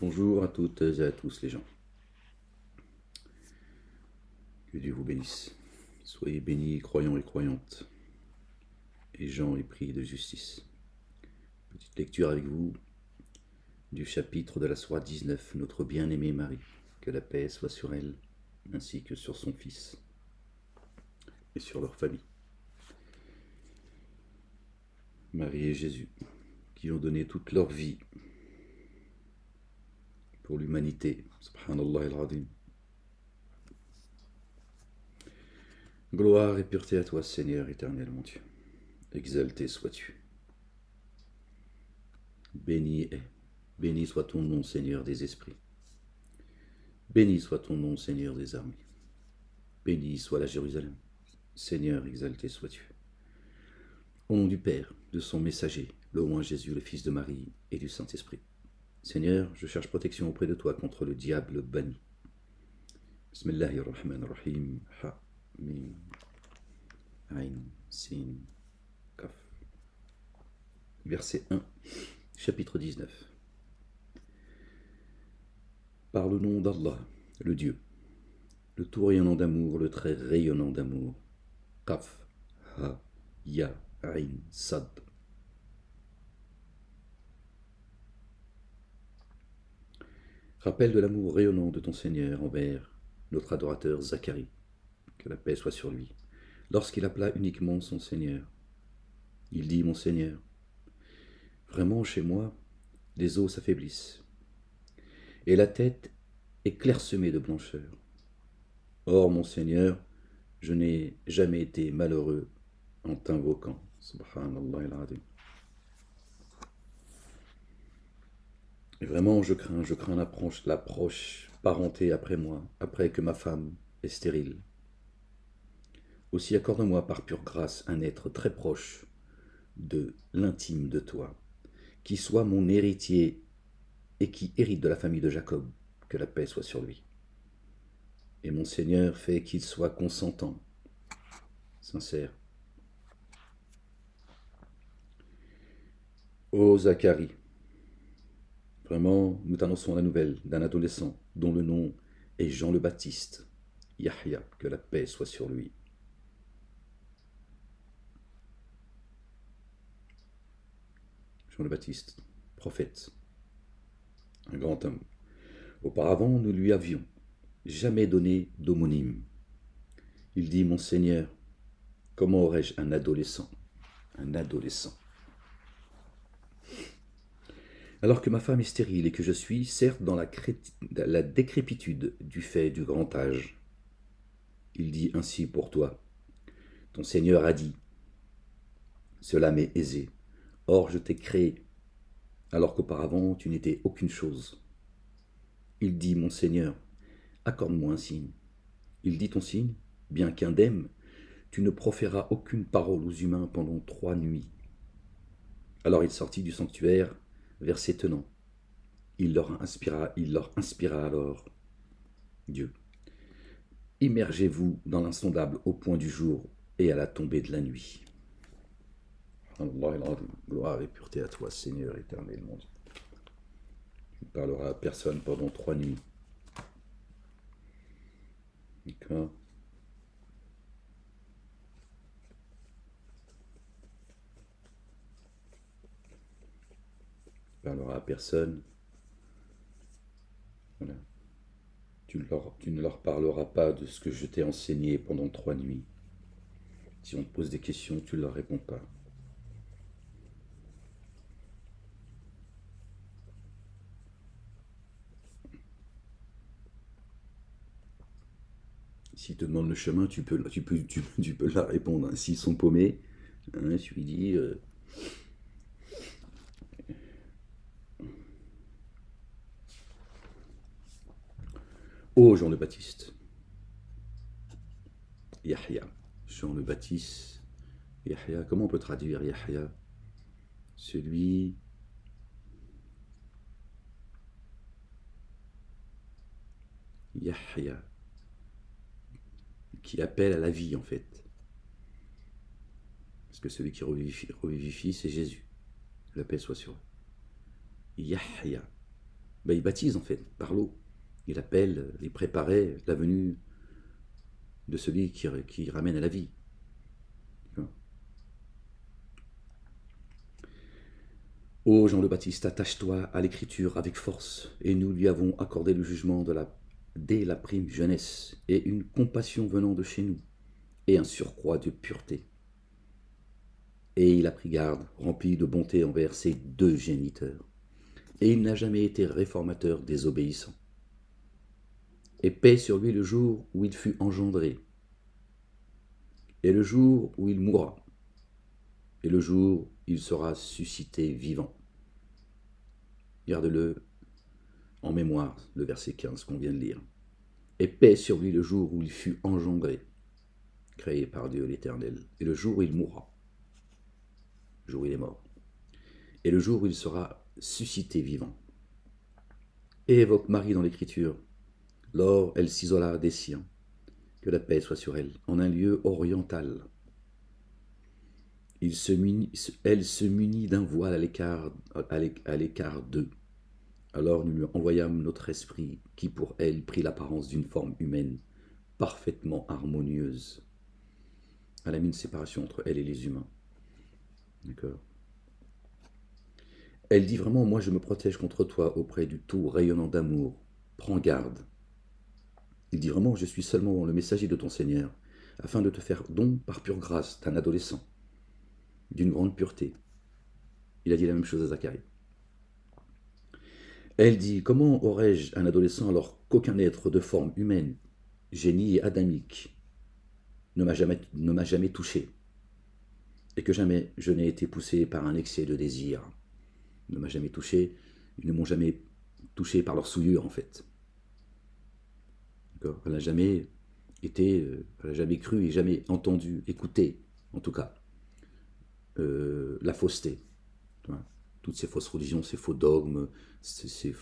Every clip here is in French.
Bonjour à toutes et à tous les gens. Que Dieu vous bénisse. Soyez bénis, croyants et croyantes, et gens épris de justice. Petite lecture avec vous du chapitre de la sourate 19, notre bien-aimée Marie, que la paix soit sur elle, ainsi que sur son fils et sur leur famille. Marie et Jésus, qui ont donné toute leur vie pour l'humanité. Subhanallah al-Azim. Gloire et pureté à toi, Seigneur éternel, mon Dieu. Exalté sois-tu. Béni soit ton nom, Seigneur des esprits. Béni soit ton nom, Seigneur des armées. Béni soit la Jérusalem. Seigneur, exalté sois-tu. Au nom du Père, de son messager, le roi Jésus, le Fils de Marie et du Saint-Esprit. Seigneur, je cherche protection auprès de toi contre le diable banni. Bismillahirrahmanirrahim. Ha, mim, ayn, sin, kaf. Verset 1, chapitre 19. Par le nom d'Allah, le Dieu, le tout rayonnant d'amour, le très rayonnant d'amour. Kaf, ha, ya, ayn, sad. Rappel de l'amour rayonnant de ton Seigneur envers notre adorateur Zacharie, que la paix soit sur lui, lorsqu'il appela uniquement son Seigneur. Il dit, mon Seigneur, vraiment chez moi, les os s'affaiblissent, et la tête est clairsemée de blancheur. Or, mon Seigneur, je n'ai jamais été malheureux en t'invoquant. Subhanallah al-Azim. Et vraiment, je crains l'approche parentée après moi, après que ma femme est stérile. Aussi accorde-moi par pure grâce un être très proche de l'intime de toi, qui soit mon héritier et qui hérite de la famille de Jacob, que la paix soit sur lui. Et mon Seigneur fait qu'il soit consentant, sincère. Ô Zacharie, vraiment, nous t'annonçons la nouvelle d'un adolescent dont le nom est Jean le Baptiste, Yahya, que la paix soit sur lui. Jean le Baptiste, prophète, un grand homme. Auparavant, nous lui avions jamais donné d'homonyme. Il dit, mon Seigneur, comment aurais-je un adolescent? Un adolescent. Alors que ma femme est stérile et que je suis, certes, dans la décrépitude du fait du grand âge. Il dit ainsi pour toi. Ton Seigneur a dit, cela m'est aisé. Or je t'ai créé, alors qu'auparavant tu n'étais aucune chose. Il dit, mon Seigneur, accorde-moi un signe. Il dit ton signe, bien qu'indemne, tu ne proféreras aucune parole aux humains pendant 3 nuits. Alors il sortit du sanctuaire, verset tenant. Il leur inspira alors, Dieu. Immergez-vous dans l'insondable au point du jour et à la tombée de la nuit. Allah, gloire et pureté à toi, Seigneur éternel, mon Dieu. Tu ne parleras à personne pendant 3 nuits. D'accord. Tu ne parleras à personne. Voilà. Tu ne leur parleras pas de ce que je t'ai enseigné pendant 3 nuits. Si on te pose des questions, tu ne leur réponds pas. S'ils te demandent le chemin, tu peux leur répondre. S'ils sont paumés, tu lui dis... Ô Jean le Baptiste, Yahya, Jean le Baptiste, Yahya, comment on peut traduire Yahya? Celui Yahya, qui appelle à la vie en fait. Parce que celui qui revivifie c'est Jésus. La paix soit sur eux. Yahya. Ben, il baptise en fait, par l'eau. Il appelle, il préparait la venue de celui qui ramène à la vie. Ô Jean le Baptiste, attache-toi à l'écriture avec force, et nous lui avons accordé le jugement dès la prime jeunesse, et une compassion venant de chez nous, et un surcroît de pureté. Et il a pris garde, rempli de bonté envers ses deux géniteurs, et il n'a jamais été réformateur désobéissant. Et paix sur lui le jour où il fut engendré, et le jour où il mourra, et le jour où il sera suscité vivant. Garde-le en mémoire, le verset 15 qu'on vient de lire. Et paix sur lui le jour où il fut engendré, créé par Dieu l'Éternel, et le jour où il mourra, le jour où il est mort, et le jour où il sera suscité vivant. Et évoque Marie dans l'Écriture. Lors, elle s'isola des siens, que la paix soit sur elle, en un lieu oriental. Elle se munit d'un voile à l'écart d'eux. Alors nous lui envoyâmes notre esprit, qui pour elle prit l'apparence d'une forme humaine, parfaitement harmonieuse. Elle a mis une séparation entre elle et les humains. D'accord. Elle dit vraiment, moi je me protège contre toi auprès du tout rayonnant d'amour. Prends garde. Il dit vraiment, je suis seulement le messager de ton Seigneur, afin de te faire don par pure grâce d'un adolescent, d'une grande pureté. Il a dit la même chose à Zacharie. Elle dit, comment aurais-je un adolescent alors qu'aucun être de forme humaine, génie et adamique, ne m'a jamais touché, et que jamais je n'ai été poussé par un excès de désir. Ne m'a jamais touché, ils ne m'ont jamais touché par leur souillure en fait. Elle n'a jamais elle n'a jamais cru et jamais entendu, écouté, en tout cas, la fausseté. Toutes ces fausses religions, ces faux dogmes, c'est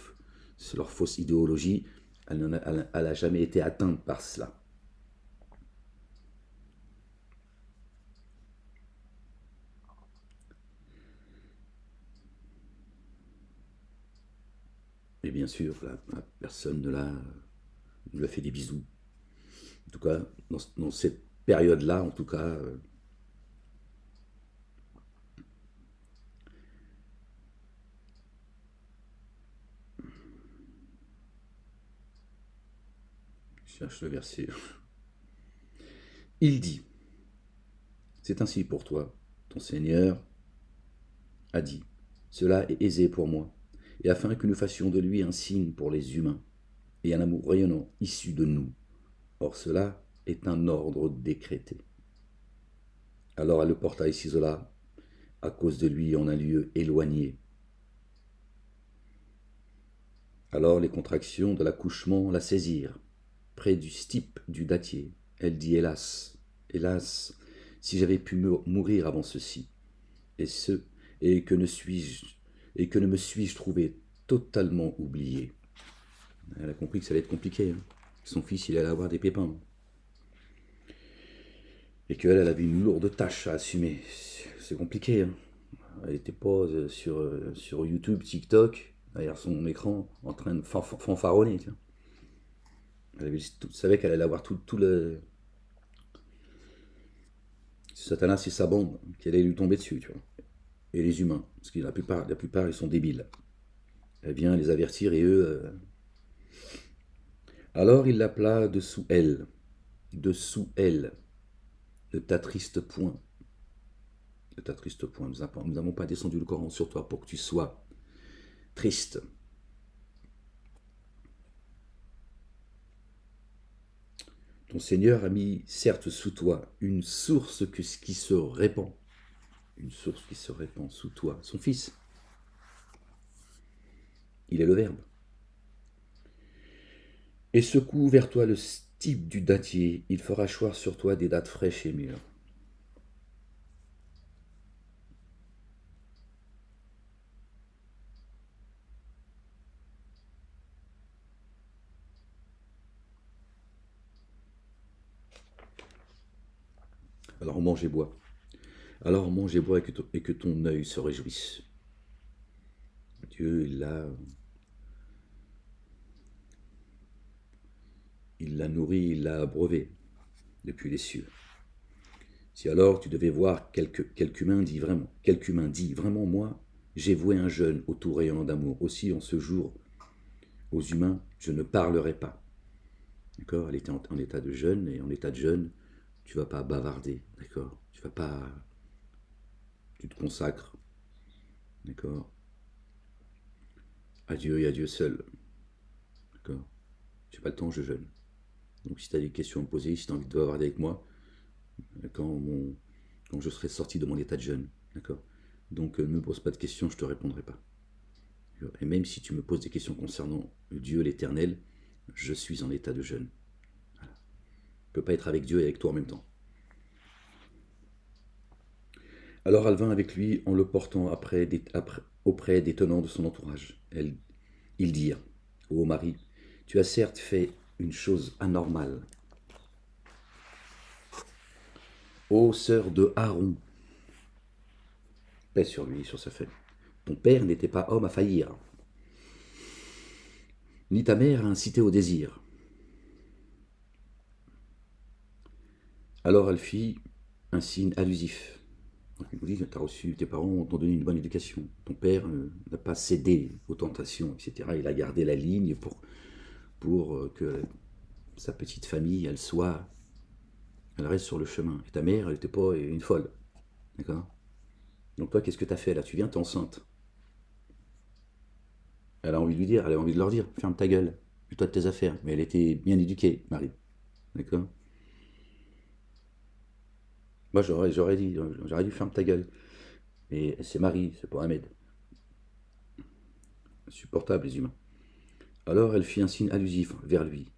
leur fausse idéologie, elle n'a jamais été atteinte par cela. Et bien sûr, la personne ne lui a fait des bisous. En tout cas, dans cette période-là, en tout cas, je cherche le verset. Il dit, c'est ainsi pour toi, ton Seigneur a dit, cela est aisé pour moi, et afin que nous fassions de lui un signe pour les humains, et un amour rayonnant issu de nous. Or cela est un ordre décrété. Alors elle le porta et s'isola, à cause de lui en un lieu éloigné. Alors les contractions de l'accouchement la saisirent, près du stipe du dattier. Elle dit, hélas, hélas, si j'avais pu mourir avant ceci, et que ne me suis-je trouvé totalement oublié. Elle a compris que ça allait être compliqué. Hein. Son fils, il allait avoir des pépins. Et qu'elle, elle avait une lourde tâche à assumer. C'est compliqué. Hein. Elle n'était pas sur YouTube, TikTok, derrière son écran, en train de fanfaronner. Elle savait qu'elle allait avoir tout le... Satanas et sa bande qui allait lui tomber dessus, tu vois. Et les humains, parce que la plupart ils sont débiles. Elle vient les avertir et eux... Alors il l'appela dessous elle, ne t'attriste point. Ne t'attriste point. Nous n'avons pas descendu le Coran sur toi pour que tu sois triste. Ton Seigneur a mis certes sous toi une source qui se répand. Une source qui se répand sous toi, son Fils. Il est le Verbe. Et secoue vers toi le stipe du dattier, il fera choir sur toi des dattes fraîches et mûres. Alors mange et bois. Alors mange et bois et que ton œil se réjouisse. Dieu, il a il l'a nourri, il l'a abreuvé depuis les cieux. Si alors tu devais voir quelque humain dit vraiment, moi, j'ai voué un jeûne au tout rayonnant d'amour. Aussi, en ce jour, aux humains, je ne parlerai pas. D'accord? Elle était en état de jeûne, et en état de jeûne, tu vas pas bavarder, d'accord? Tu te consacres, d'accord? À Dieu et à Dieu seul, d'accord? J'ai pas le temps, je jeûne. Donc si tu as des questions à me poser, si tu as envie de bavarder avec moi, quand je serai sorti de mon état de jeûne, d'accord? Donc ne me pose pas de questions, je te répondrai pas. Et même si tu me poses des questions concernant Dieu l'Éternel, je suis en état de jeûne. Voilà. Je ne peux pas être avec Dieu et avec toi en même temps. Alors elle vint avec lui en le portant auprès des tenants de son entourage. Ils dirent: Ô mari, tu as certes fait une chose anormale. Ô sœur de Aaron, paix sur lui, sur sa famille. Ton père n'était pas homme à faillir, ni ta mère à inciter au désir. Alors elle fit un signe allusif. Il nous dit: t'as reçu, tes parents t'ont donné une bonne éducation. Ton père n'a pas cédé aux tentations, etc. Il a gardé la ligne pour que sa petite famille, elle reste sur le chemin. Et ta mère, elle n'était pas une folle. D'accord? Donc toi, qu'est-ce que t'as fait là? Tu viens, t'es enceinte. Elle a envie de lui dire, elle a envie de leur dire: ferme ta gueule, occupe-toi de tes affaires. Mais elle était bien éduquée, Marie. D'accord? Moi, j'aurais dû ferme ta gueule. Mais c'est Marie, c'est pas Ahmed. Insupportable, les humains. Alors elle fit un signe allusif vers lui.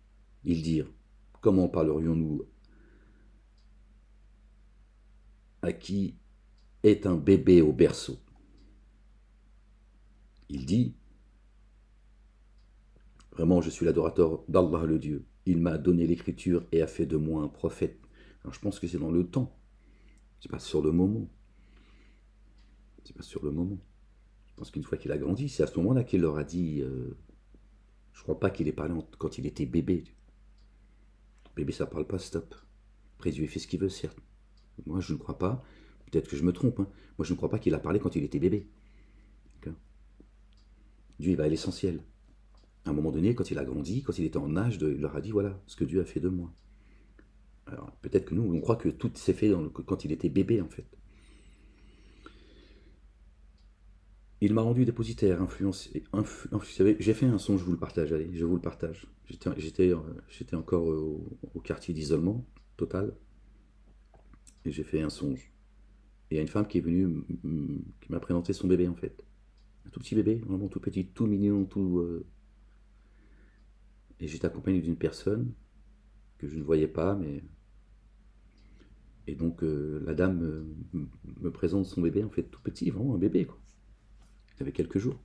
Ils dirent: comment parlerions-nous à qui est un bébé au berceau? Il dit: vraiment, je suis l'adorateur d'Allah le Dieu. Il m'a donné l'écriture et a fait de moi un prophète. Alors je pense que c'est dans le temps. C'est pas sur le moment. C'est pas sur le moment. Je pense qu'une fois qu'il a grandi, c'est à ce moment-là qu'il leur a dit. Je crois pas qu'il ait parlé quand il était bébé. Bébé, ça parle pas, stop. Après, Dieu fait ce qu'il veut, certes. Moi, je ne crois pas. Peut-être que je me trompe. Hein. Moi, je ne crois pas qu'il a parlé quand il était bébé. Dieu, il va à l'essentiel. À un moment donné, quand il a grandi, quand il était en âge, il leur a dit: voilà ce que Dieu a fait de moi. Alors, peut-être que nous, on croit que tout s'est fait quand il était bébé, en fait. Il m'a rendu dépositaire, influencé. J'ai fait un son, je vous le partage, allez, je vous le partage. J'étais encore au quartier d'isolement total, et j'ai fait un songe. Et il y a une femme qui est venue, qui m'a présenté son bébé, en fait. Un tout petit bébé, vraiment tout petit, tout mignon, tout. Et j'étais accompagné d'une personne que je ne voyais pas, mais. Et donc la dame me présente son bébé, en fait, tout petit, vraiment un bébé, quoi. Il avait quelques jours.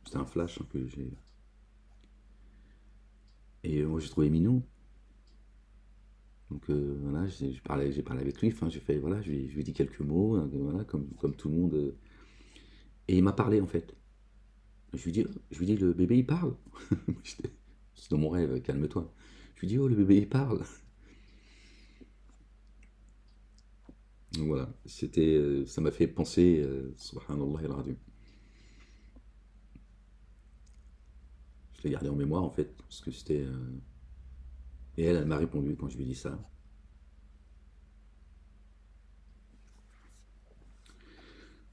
C'était un flash, hein, que j'ai. Et moi, j'ai trouvé mignon. Donc voilà, j'ai parlé avec lui, enfin, j'ai fait, voilà, je lui ai dit quelques mots, voilà, comme tout le monde. Et il m'a parlé, en fait. Je lui dis: le bébé, il parle. C'est dans mon rêve, calme-toi. Je lui dis: oh, le bébé, il parle. Donc voilà, ça m'a fait penser, subhanallah al-azim. Je l'ai gardé en mémoire, en fait, parce que c'était. Et elle m'a répondu quand je lui ai dit ça.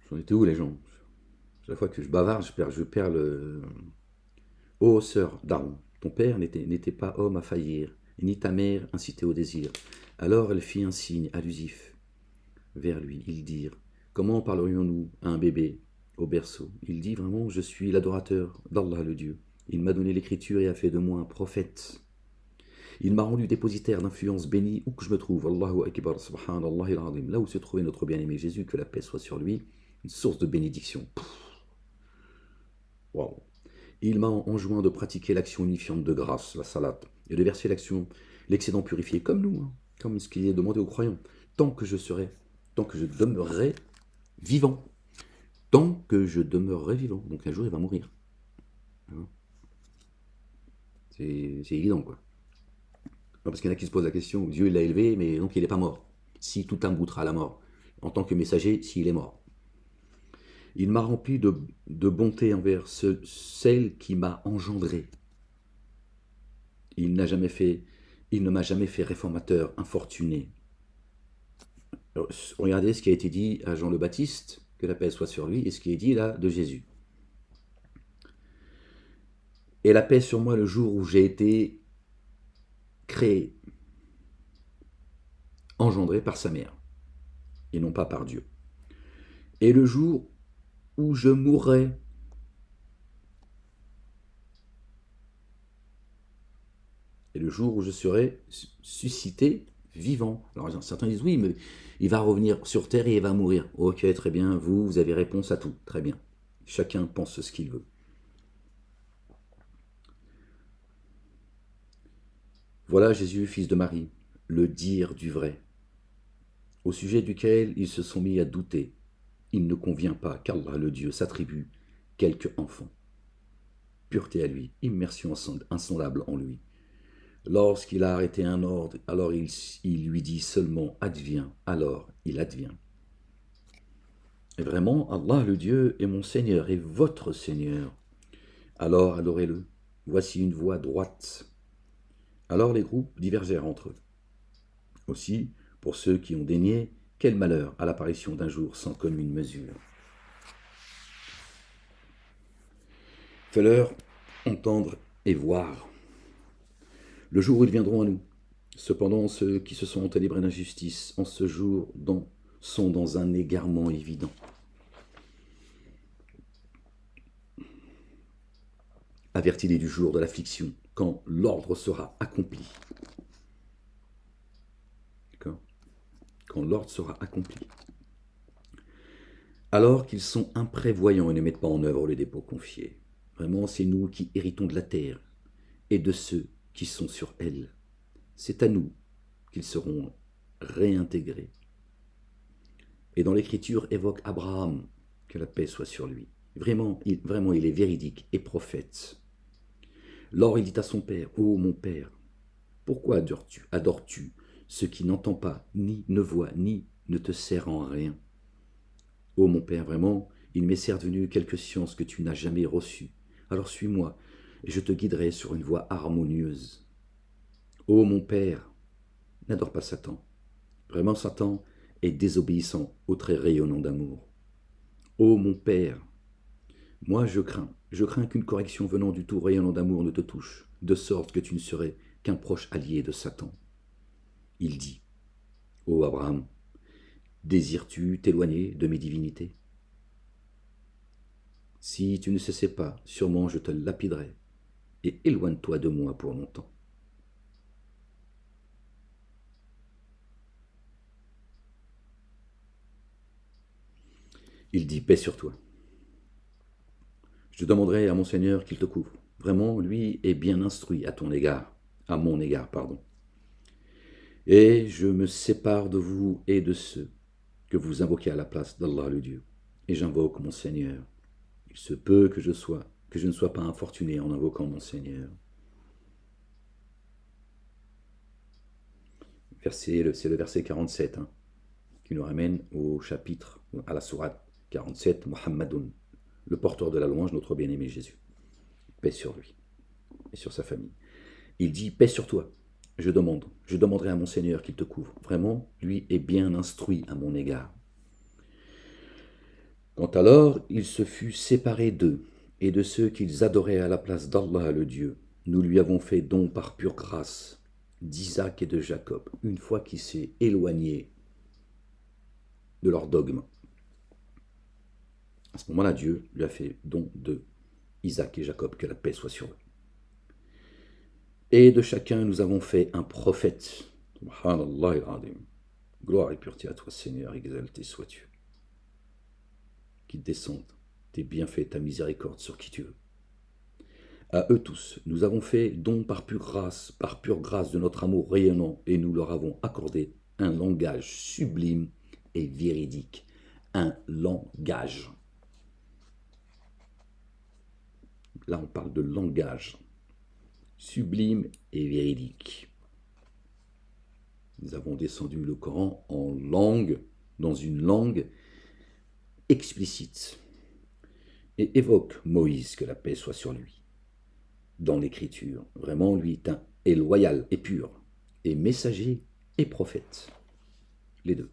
J'en étais où, les gens? Chaque fois que je bavarde, je perds le. Ô sœur d'Aaron, ton père n'était pas homme à faillir, ni ta mère incitée au désir. Alors elle fit un signe allusif vers lui. Ils dirent: comment parlerions-nous à un bébé au berceau? Il dit vraiment: je suis l'adorateur d'Allah le Dieu. Il m'a donné l'écriture et a fait de moi un prophète. Il m'a rendu dépositaire d'influence bénie où que je me trouve. Allahu Akbar, subhanallah al-azim. Là où se trouvait notre bien-aimé Jésus, que la paix soit sur lui, une source de bénédiction. Waouh! Il m'a enjoint de pratiquer l'action unifiante de grâce, la salat, et de verser l'excédent purifié, comme nous, hein, comme ce qui est demandé aux croyants, tant que je demeurerai vivant. Tant que je demeurerai vivant. Donc un jour, il va mourir. Hein. C'est évident, quoi. Non, parce qu'il y en a qui se posent la question, Dieu il l'a élevé, mais donc il n'est pas mort. Si tout un goûtera à la mort, en tant que messager, s'il est mort. Il m'a rempli de bonté envers celle qui m'a engendré. Il n'a jamais fait, il ne m'a jamais fait réformateur, infortuné. Alors, regardez ce qui a été dit à Jean le Baptiste, que la paix soit sur lui, et ce qui est dit là de Jésus. Et la paix sur moi le jour où j'ai été créé, engendré par sa mère, et non pas par Dieu. Et le jour où je mourrai, et le jour où je serai suscité vivant. Alors certains disent oui, mais il va revenir sur terre et il va mourir. Ok, très bien, vous avez réponse à tout, très bien. Chacun pense ce qu'il veut. Voilà Jésus, fils de Marie, le dire du vrai, au sujet duquel ils se sont mis à douter. Il ne convient pas qu'Allah le Dieu s'attribue quelque enfant. Pureté à lui, immersion insondable en lui. Lorsqu'il a arrêté un ordre, alors il lui dit seulement advient, alors il advient. Et vraiment, Allah le Dieu est mon Seigneur et votre Seigneur. Alors adorez-le. Voici une voie droite. Alors les groupes divergèrent entre eux. Aussi, pour ceux qui ont dénié, quel malheur à l'apparition d'un jour sans commune mesure. Fais-leur entendre et voir le jour où ils viendront à nous. Cependant, ceux qui se sont enténébrés d'injustice en ce jour sont dans un égarement évident. Avertis-les du jour de l'affliction, quand l'ordre sera accompli. D'accord ? Quand l'ordre sera accompli. Alors qu'ils sont imprévoyants et ne mettent pas en œuvre les dépôts confiés. Vraiment, c'est nous qui héritons de la terre et de ceux qui sont sur elle. C'est à nous qu'ils seront réintégrés. Et dans l'Écriture évoque Abraham, que la paix soit sur lui. Vraiment, il est véridique et prophète. Lors il dit à son père, « Ô mon père, pourquoi adores-tu ce qui n'entend pas, ni ne voit, ni ne te sert en rien? Ô mon père, vraiment, il m'est certes quelque science que tu n'as jamais reçue. Alors suis-moi, et je te guiderai sur une voie harmonieuse. Ô mon père, n'adore pas Satan. Vraiment, Satan est désobéissant au trait rayonnant d'amour. Ô mon père, moi je crains qu'une correction venant du tout rayonnant d'amour ne te touche, de sorte que tu ne serais qu'un proche allié de Satan. Il dit, ô Abraham, désires-tu t'éloigner de mes divinités? Si tu ne cessais pas, sûrement je te lapiderai, et éloigne-toi de moi pour longtemps. Il dit, paix sur toi. Je demanderai à mon Seigneur qu'il te couvre. Vraiment, lui est bien instruit à mon égard, pardon. Et je me sépare de vous et de ceux que vous invoquez à la place d'Allah le Dieu. Et j'invoque mon Seigneur. Il se peut que je ne sois pas infortuné en invoquant mon Seigneur. C'est le verset 47 qui nous ramène au chapitre, à la sourate 47, Muhammadun, le porteur de la louange, notre bien-aimé Jésus. Paix sur lui et sur sa famille. Il dit, paix sur toi. Je demanderai à mon Seigneur qu'il te couvre. Vraiment, lui est bien instruit à mon égard. Quand alors il se fut séparé d'eux et de ceux qu'ils adoraient à la place d'Allah le Dieu, nous lui avons fait don par pure grâce d'Isaac et de Jacob, une fois qu'il s'est éloigné de leur dogme. À ce moment-là, Dieu lui a fait don de Isaac et Jacob, que la paix soit sur eux. Et de chacun, nous avons fait un prophète. Subhanallah al-Azim. Gloire et pureté à toi, Seigneur, exalté sois-tu. Qu'il descende tes bienfaits, ta miséricorde sur qui tu veux. À eux tous, nous avons fait don par pure grâce de notre amour rayonnant, et nous leur avons accordé un langage sublime et véridique. Un langage. Là, on parle de langage. sublime et véridique. Nous avons descendu le Coran en langue, dans une langue explicite, et évoque Moïse, que la paix soit sur lui, dans l'écriture. Vraiment, lui est loyal et pur, et messager et prophète, les deux.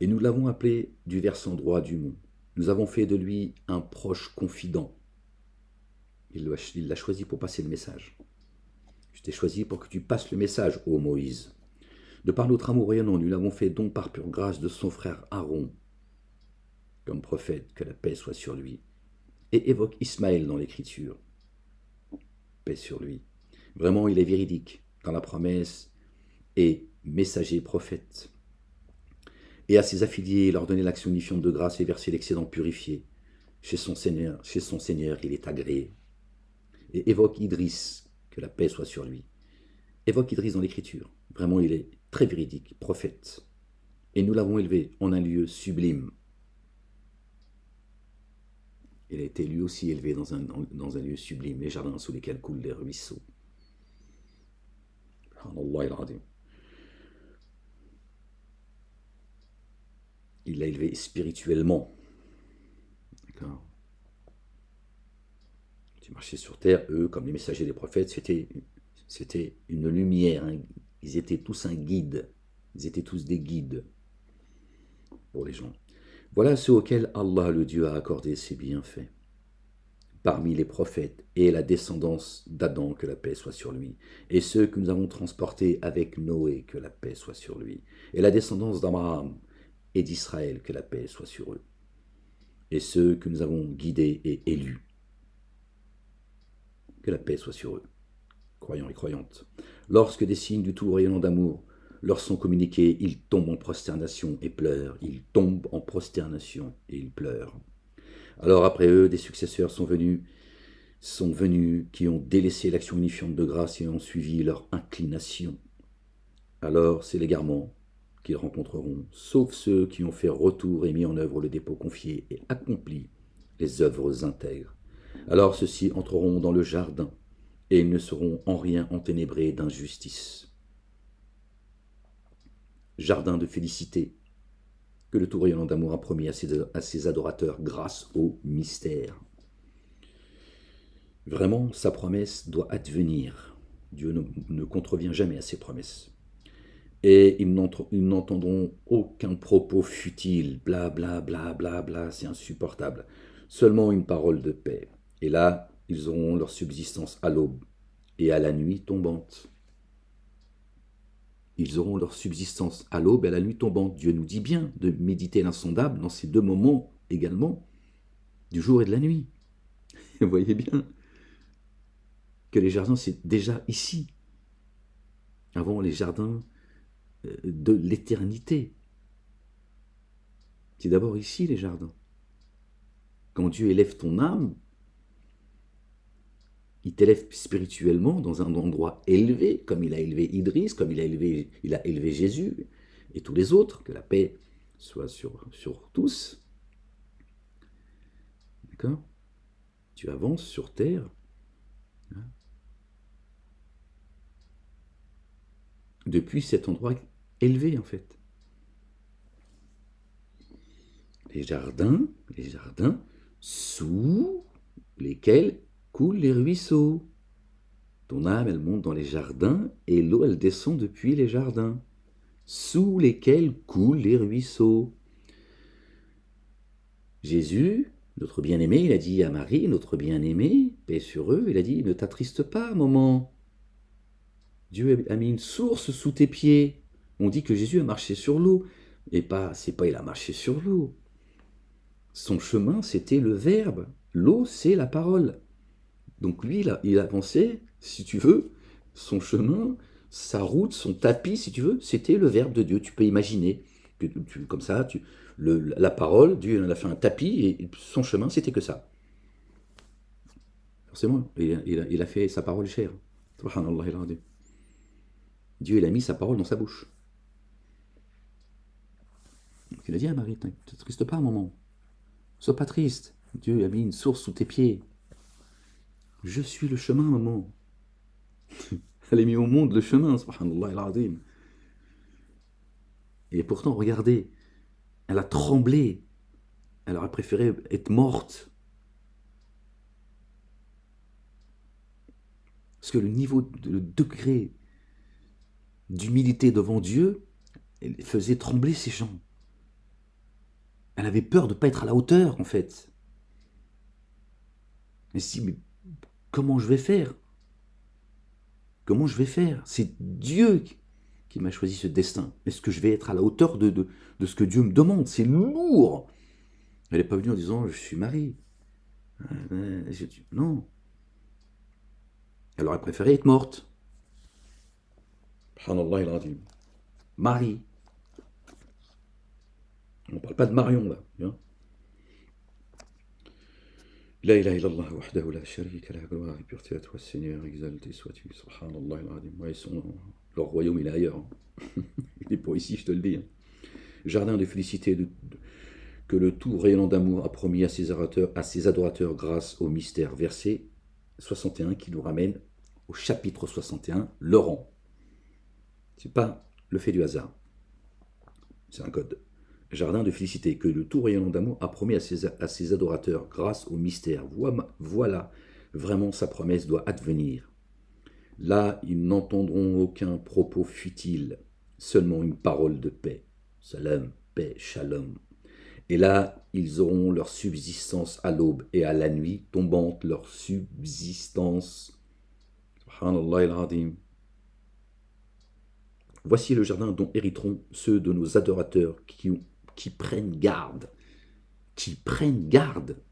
Et nous l'avons appelé du versant droit du mont. Nous avons fait de lui un proche confident. Il l'a choisi pour passer le message. Je t'ai choisi pour que tu passes le message, ô Moïse. De par notre amour rayonnant, nous l'avons fait donc par pure grâce de son frère Aaron, comme prophète, que la paix soit sur lui. Et évoque Ismaël dans l'écriture. Paix sur lui. Vraiment, il est véridique dans la promesse et messager prophète. Et à ses affiliés, leur donner l'action unifiante de grâce et verser l'excédent purifié. Chez son Seigneur, il est agréé. Et évoque Idriss, que la paix soit sur lui. Évoque Idriss dans l'écriture. Vraiment, il est très véridique, prophète. Et nous l'avons élevé en un lieu sublime. Il a été lui aussi élevé dans un lieu sublime, les jardins sous lesquels coulent les ruisseaux. Il l'a élevé spirituellement. D'accord. Tu marchais sur terre, eux, comme les messagers des prophètes, c'était une lumière. Hein. Ils étaient tous un guide. Ils étaient tous des guides pour les gens. Voilà ceux auxquels Allah, le Dieu, a accordé ses bienfaits. Parmi les prophètes et la descendance d'Adam, que la paix soit sur lui, et ceux que nous avons transportés avec Noé, que la paix soit sur lui, et la descendance d'Abraham et d'Israël, que la paix soit sur eux, et ceux que nous avons guidés et élus, que la paix soit sur eux, croyants et croyantes. Lorsque des signes du tout rayonnant d'amour leur sont communiqués, ils tombent en prosternation et pleurent, ils tombent en prosternation et ils pleurent. Alors après eux, des successeurs sont venus qui ont délaissé l'action unifiante de grâce et ont suivi leur inclination. Alors c'est l'égarement qu'ils rencontreront, sauf ceux qui ont fait retour et mis en œuvre le dépôt confié et accompli les œuvres intègres. Alors ceux-ci entreront dans le jardin et ils ne seront en rien enténébrés d'injustice. Jardin de félicité que le tout rayonnant d'amour a promis à ses adorateurs grâce au mystère. Vraiment, sa promesse doit advenir. Dieu ne contrevient jamais à ses promesses. Et ils n'entendront aucun propos futile, bla bla bla bla bla, c'est insupportable. Seulement une parole de paix. Et là, ils auront leur subsistance à l'aube et à la nuit tombante. Ils auront leur subsistance à l'aube et à la nuit tombante. Dieu nous dit bien de méditer l'insondable dans ces deux moments également, du jour et de la nuit. Vous voyez bien que les jardins, c'est déjà ici, avant les jardins de l'éternité. C'est d'abord ici les jardins. Quand Dieu élève ton âme, il t'élève spirituellement dans un endroit élevé, comme il a élevé Idriss, comme il a élevé Jésus et tous les autres, que la paix soit sur tous. D'accord ? Tu avances sur terre. Hein, depuis cet endroit élevé, en fait. Les jardins sous lesquels coulent les ruisseaux. Ton âme, elle monte dans les jardins et l'eau, elle descend depuis les jardins, sous lesquels coulent les ruisseaux. Jésus, notre bien-aimé, il a dit à Marie, notre bien-aimé, paix sur eux, il a dit, ne t'attriste pas, maman. Dieu a mis une source sous tes pieds. On dit que Jésus a marché sur l'eau. Et c'est pas il a marché sur l'eau. Son chemin, c'était le Verbe. L'eau, c'est la parole. Donc lui, il avançait, si tu veux, son chemin, sa route, son tapis, si tu veux, c'était le Verbe de Dieu. Tu peux imaginer que comme ça, la parole, Dieu en a fait un tapis et son chemin, c'était que ça. Forcément, il a fait sa parole chère. Subhanallah il-Azim. Dieu, il a mis sa parole dans sa bouche. Donc il a dit à Marie, ne te triste pas, maman. Sois pas triste. Dieu a mis une source sous tes pieds. Je suis le chemin, maman. Elle a mis au monde le chemin, subhanallah al-azim. Et pourtant, regardez, elle a tremblé. Elle aurait préféré être morte. Parce que le degré d'humilité devant Dieu faisait trembler ces gens. Elle avait peur de ne pas être à la hauteur, en fait. Elle s'est dit, mais comment je vais faire? Comment je vais faire? C'est Dieu qui m'a choisi ce destin. Est-ce que je vais être à la hauteur de ce que Dieu me demande? C'est lourd. Elle n'est pas venue en disant, je suis mariée. Non. Elle aurait préféré être morte. Subhanallah il-azim. Marie. On ne parle pas de Marion, là. Hein. La ilaha illallah wahdahu la sharika la, gloire et pureté à toi, Seigneur, exalté sois-tu. Subhanallah il-azim. Ouais, leur royaume, il est ailleurs. Hein. Il n'est pas ici, je te le dis. Hein. Jardin de félicité, que le tout rayonnant d'amour a promis à ses adorateurs grâce au mystère. Verset 61 qui nous ramène au chapitre 61, le rang. C'est pas le fait du hasard. C'est un code. Jardin de félicité, que le tout rayonnant d'amour a promis à ses adorateurs grâce au mystère. Voilà, vraiment sa promesse doit advenir. Là, ils n'entendront aucun propos futile, seulement une parole de paix. Salam, paix, shalom. Et là, ils auront leur subsistance à l'aube et à la nuit tombante, leur subsistance. Subhanallah il-azim. Voici le jardin dont hériteront ceux de nos adorateurs qui prennent garde. Qui prennent garde.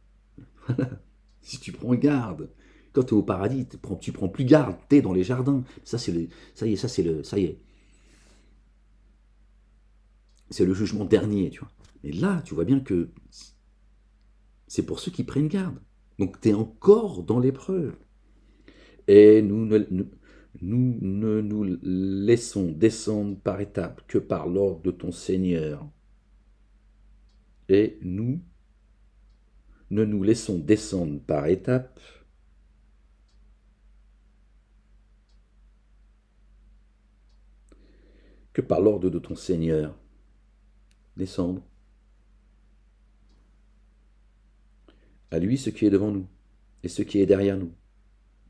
Si tu prends garde. Quand tu es au paradis, tu prends plus garde, tu es dans les jardins. Ça y est. C'est le jugement dernier, tu vois. Mais là, tu vois bien que c'est pour ceux qui prennent garde. Donc tu es encore dans l'épreuve. Et nous ne nous laissons descendre par étapes que par l'ordre de ton Seigneur. Et nous ne nous laissons descendre par étapes que par l'ordre de ton Seigneur. Descendre. À lui ce qui est devant nous, et ce qui est derrière nous,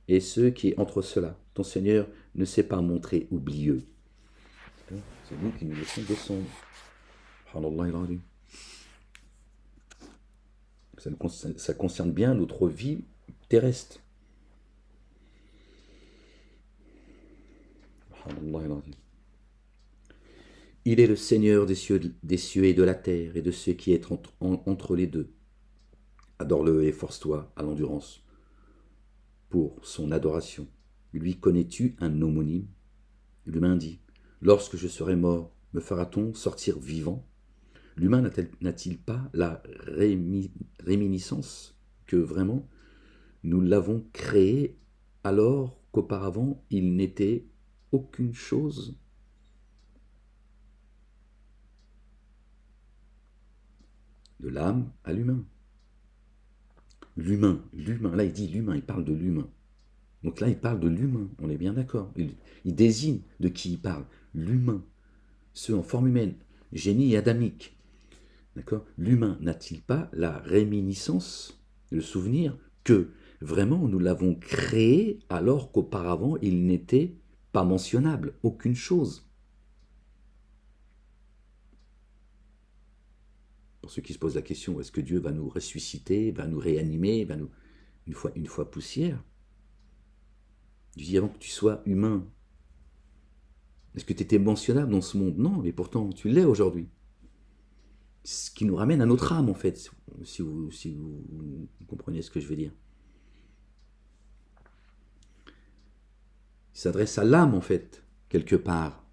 et ce qui est entre cela. Ton Seigneur ne s'est pas montré oublieux. C'est nous qui nous laissons descendre. Ça concerne bien notre vie terrestre. Il est le Seigneur des cieux et de la terre et de ce qui est entre les deux. Adore-le et force-toi à l'endurance pour son adoration. Lui connais-tu un homonyme? L'humain dit, lorsque je serai mort, me fera-t-on sortir vivant? L'humain n'a-t-il pas la réminiscence que vraiment nous l'avons créé alors qu'auparavant il n'était aucune chose? De l'âme à l'humain. L'humain, là il dit l'humain, il parle de l'humain. Donc là il parle de l'humain, on est bien d'accord. Il désigne de qui il parle, l'humain, ceux en forme humaine, génie adamique. D'accord? L'humain n'a-t-il pas la réminiscence, le souvenir que vraiment nous l'avons créé alors qu'auparavant il n'était pas mentionnable, aucune chose? Pour ceux qui se posent la question, est-ce que Dieu va nous ressusciter, va nous réanimer, une fois poussière? Je dis avant que tu sois humain, est-ce que tu étais mentionnable dans ce monde? Non, mais pourtant tu l'es aujourd'hui. Ce qui nous ramène à notre âme en fait, si vous comprenez ce que je veux dire. Il s'adresse à l'âme en fait, quelque part.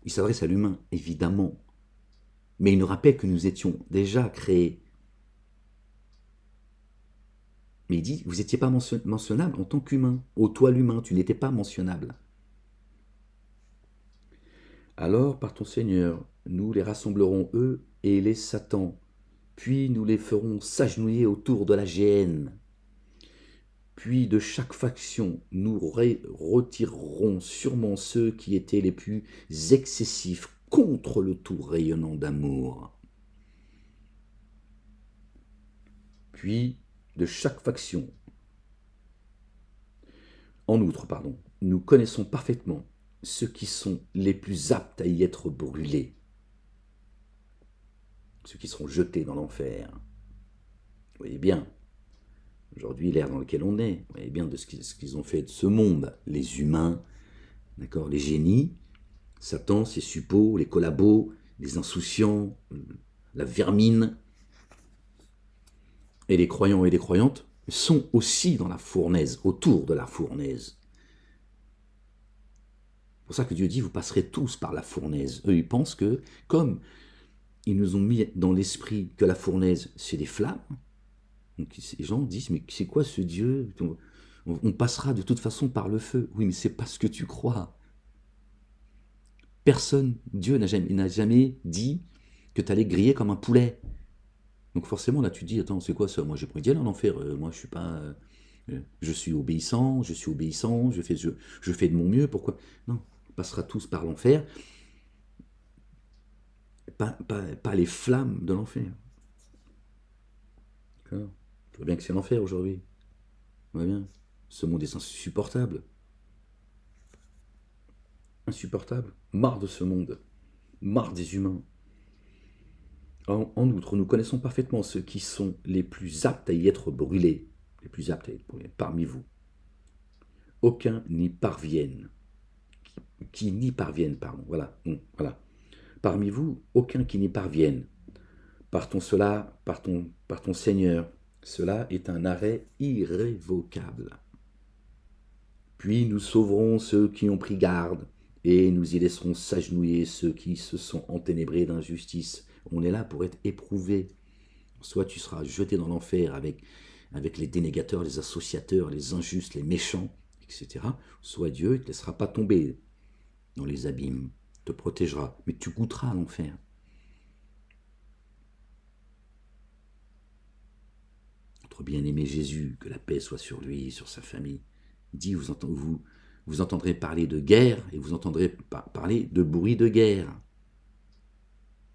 Il s'adresse à l'humain, évidemment. Mais il nous rappelle que nous étions déjà créés. Mais il dit, vous n'étiez pas mentionnable en tant qu'humain. Ô toi l'humain, tu n'étais pas mentionnable. Alors, par ton Seigneur, nous les rassemblerons eux et les Satans, puis nous les ferons s'agenouiller autour de la géhenne. Puis de chaque faction, nous retirerons sûrement ceux qui étaient les plus excessifs contre le tout rayonnant d'amour. Puis de chaque faction. En outre, nous connaissons parfaitement ceux qui sont les plus aptes à y être brûlés, ceux qui seront jetés dans l'enfer. Vous voyez bien, aujourd'hui, l'ère dans laquelle on est, vous voyez bien de ce qu'ils ont fait de ce monde, les humains, d'accord, les génies, Satan, ses suppôts, les collabos, les insouciants, la vermine, et les croyants et les croyantes sont aussi dans la fournaise, autour de la fournaise. C'est pour ça que Dieu dit, vous passerez tous par la fournaise. Eux, ils pensent que, comme ils nous ont mis dans l'esprit que la fournaise, c'est des flammes, donc les gens disent, mais c'est quoi ce Dieu? On passera de toute façon par le feu. Oui, mais c'est pas ce que tu crois. Personne, Dieu n'a jamais dit que tu allais griller comme un poulet. Donc forcément, là, tu te dis, attends, c'est quoi ça? Moi, j'ai pas envie d'y aller en enfer. Moi, je suis pas... je suis obéissant, je fais de mon mieux. Pourquoi? Non, on passera tous par l'enfer. Pas les flammes de l'enfer. D'accord? Je vois bien que c'est l'enfer aujourd'hui. On voit bien. Ce monde est insupportable. Insupportable. Marre de ce monde. Marre des humains. En outre, nous connaissons parfaitement ceux qui sont les plus aptes à y être brûlés. Les plus aptes à y être brûlés parmi vous. Aucun n'y parvienne. Qui n'y parviennent, pardon. Voilà. Parmi vous, aucun qui n'y parvienne. Par ton Seigneur, cela est un arrêt irrévocable. Puis nous sauverons ceux qui ont pris garde, et nous y laisserons s'agenouiller ceux qui se sont enténébrés d'injustice. On est là pour être éprouvés. Soit tu seras jeté dans l'enfer avec les dénégateurs, les associateurs, les injustes, les méchants, etc. Soit Dieu ne te laissera pas tomber dans les abîmes, te protégera, mais tu goûteras à l'enfer. Notre bien-aimé Jésus, que la paix soit sur lui, sur sa famille, dit, vous entendrez parler de guerre et vous entendrez parler de bruit de guerre.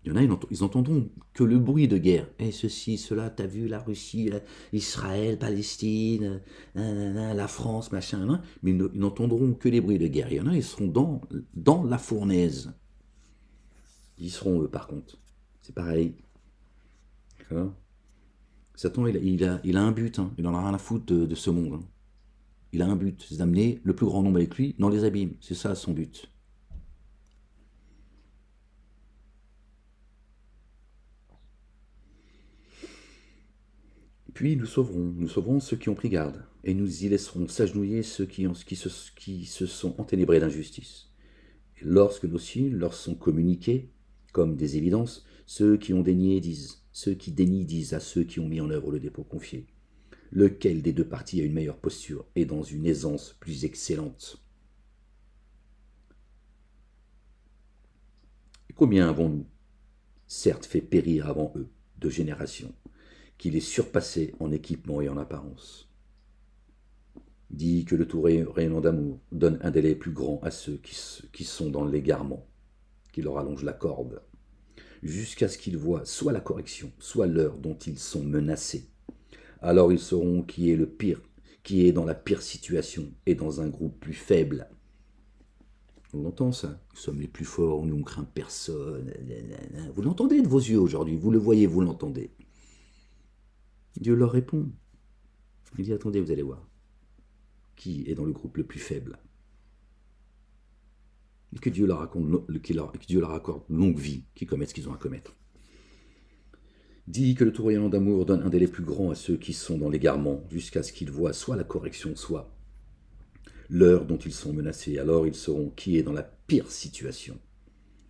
Il y en a, ils entendront que le bruit de guerre. Et ceci, cela, t'as vu la Russie, Israël, Palestine, la France, machin, mais ils n'entendront que les bruits de guerre. Il y en a, ils seront dans la fournaise. Ils y seront, eux, par contre. C'est pareil. D'accord? Satan, il a un but, il en a rien à foutre de ce monde. Il a un but, c'est d'amener le plus grand nombre avec lui dans les abîmes. C'est ça son but. Puis nous sauverons ceux qui ont pris garde, et nous y laisserons s'agenouiller ceux qui se sont enténébrés d'injustice. Et lorsque nos signes leur sont communiqués, comme des évidences, ceux qui dénient disent à ceux qui ont mis en œuvre le dépôt confié. Lequel des deux parties a une meilleure posture et dans une aisance plus excellente? Et combien avons-nous, certes, fait périr avant eux, de générations, qui les surpassaient en équipement et en apparence? Dit que le tout rayonnant d'amour donne un délai plus grand à ceux qui sont dans l'égarement, qui leur allonge la corde, jusqu'à ce qu'ils voient soit la correction, soit l'heure dont ils sont menacés. Alors ils sauront qui est le pire, qui est dans la pire situation et dans un groupe plus faible. On l'entend ça, nous sommes les plus forts, nous on craint personne. Vous l'entendez de vos yeux aujourd'hui, vous le voyez, vous l'entendez. Dieu leur répond. Il dit, attendez, vous allez voir. Qui est dans le groupe le plus faible? Et que Dieu leur accorde longue vie, qu'ils commettent ce qu'ils ont à commettre. Dit que le tout rayonnant d'amour donne un délai plus grand à ceux qui sont dans l'égarement, jusqu'à ce qu'ils voient soit la correction, soit l'heure dont ils sont menacés. Alors ils sauront qui est dans la pire situation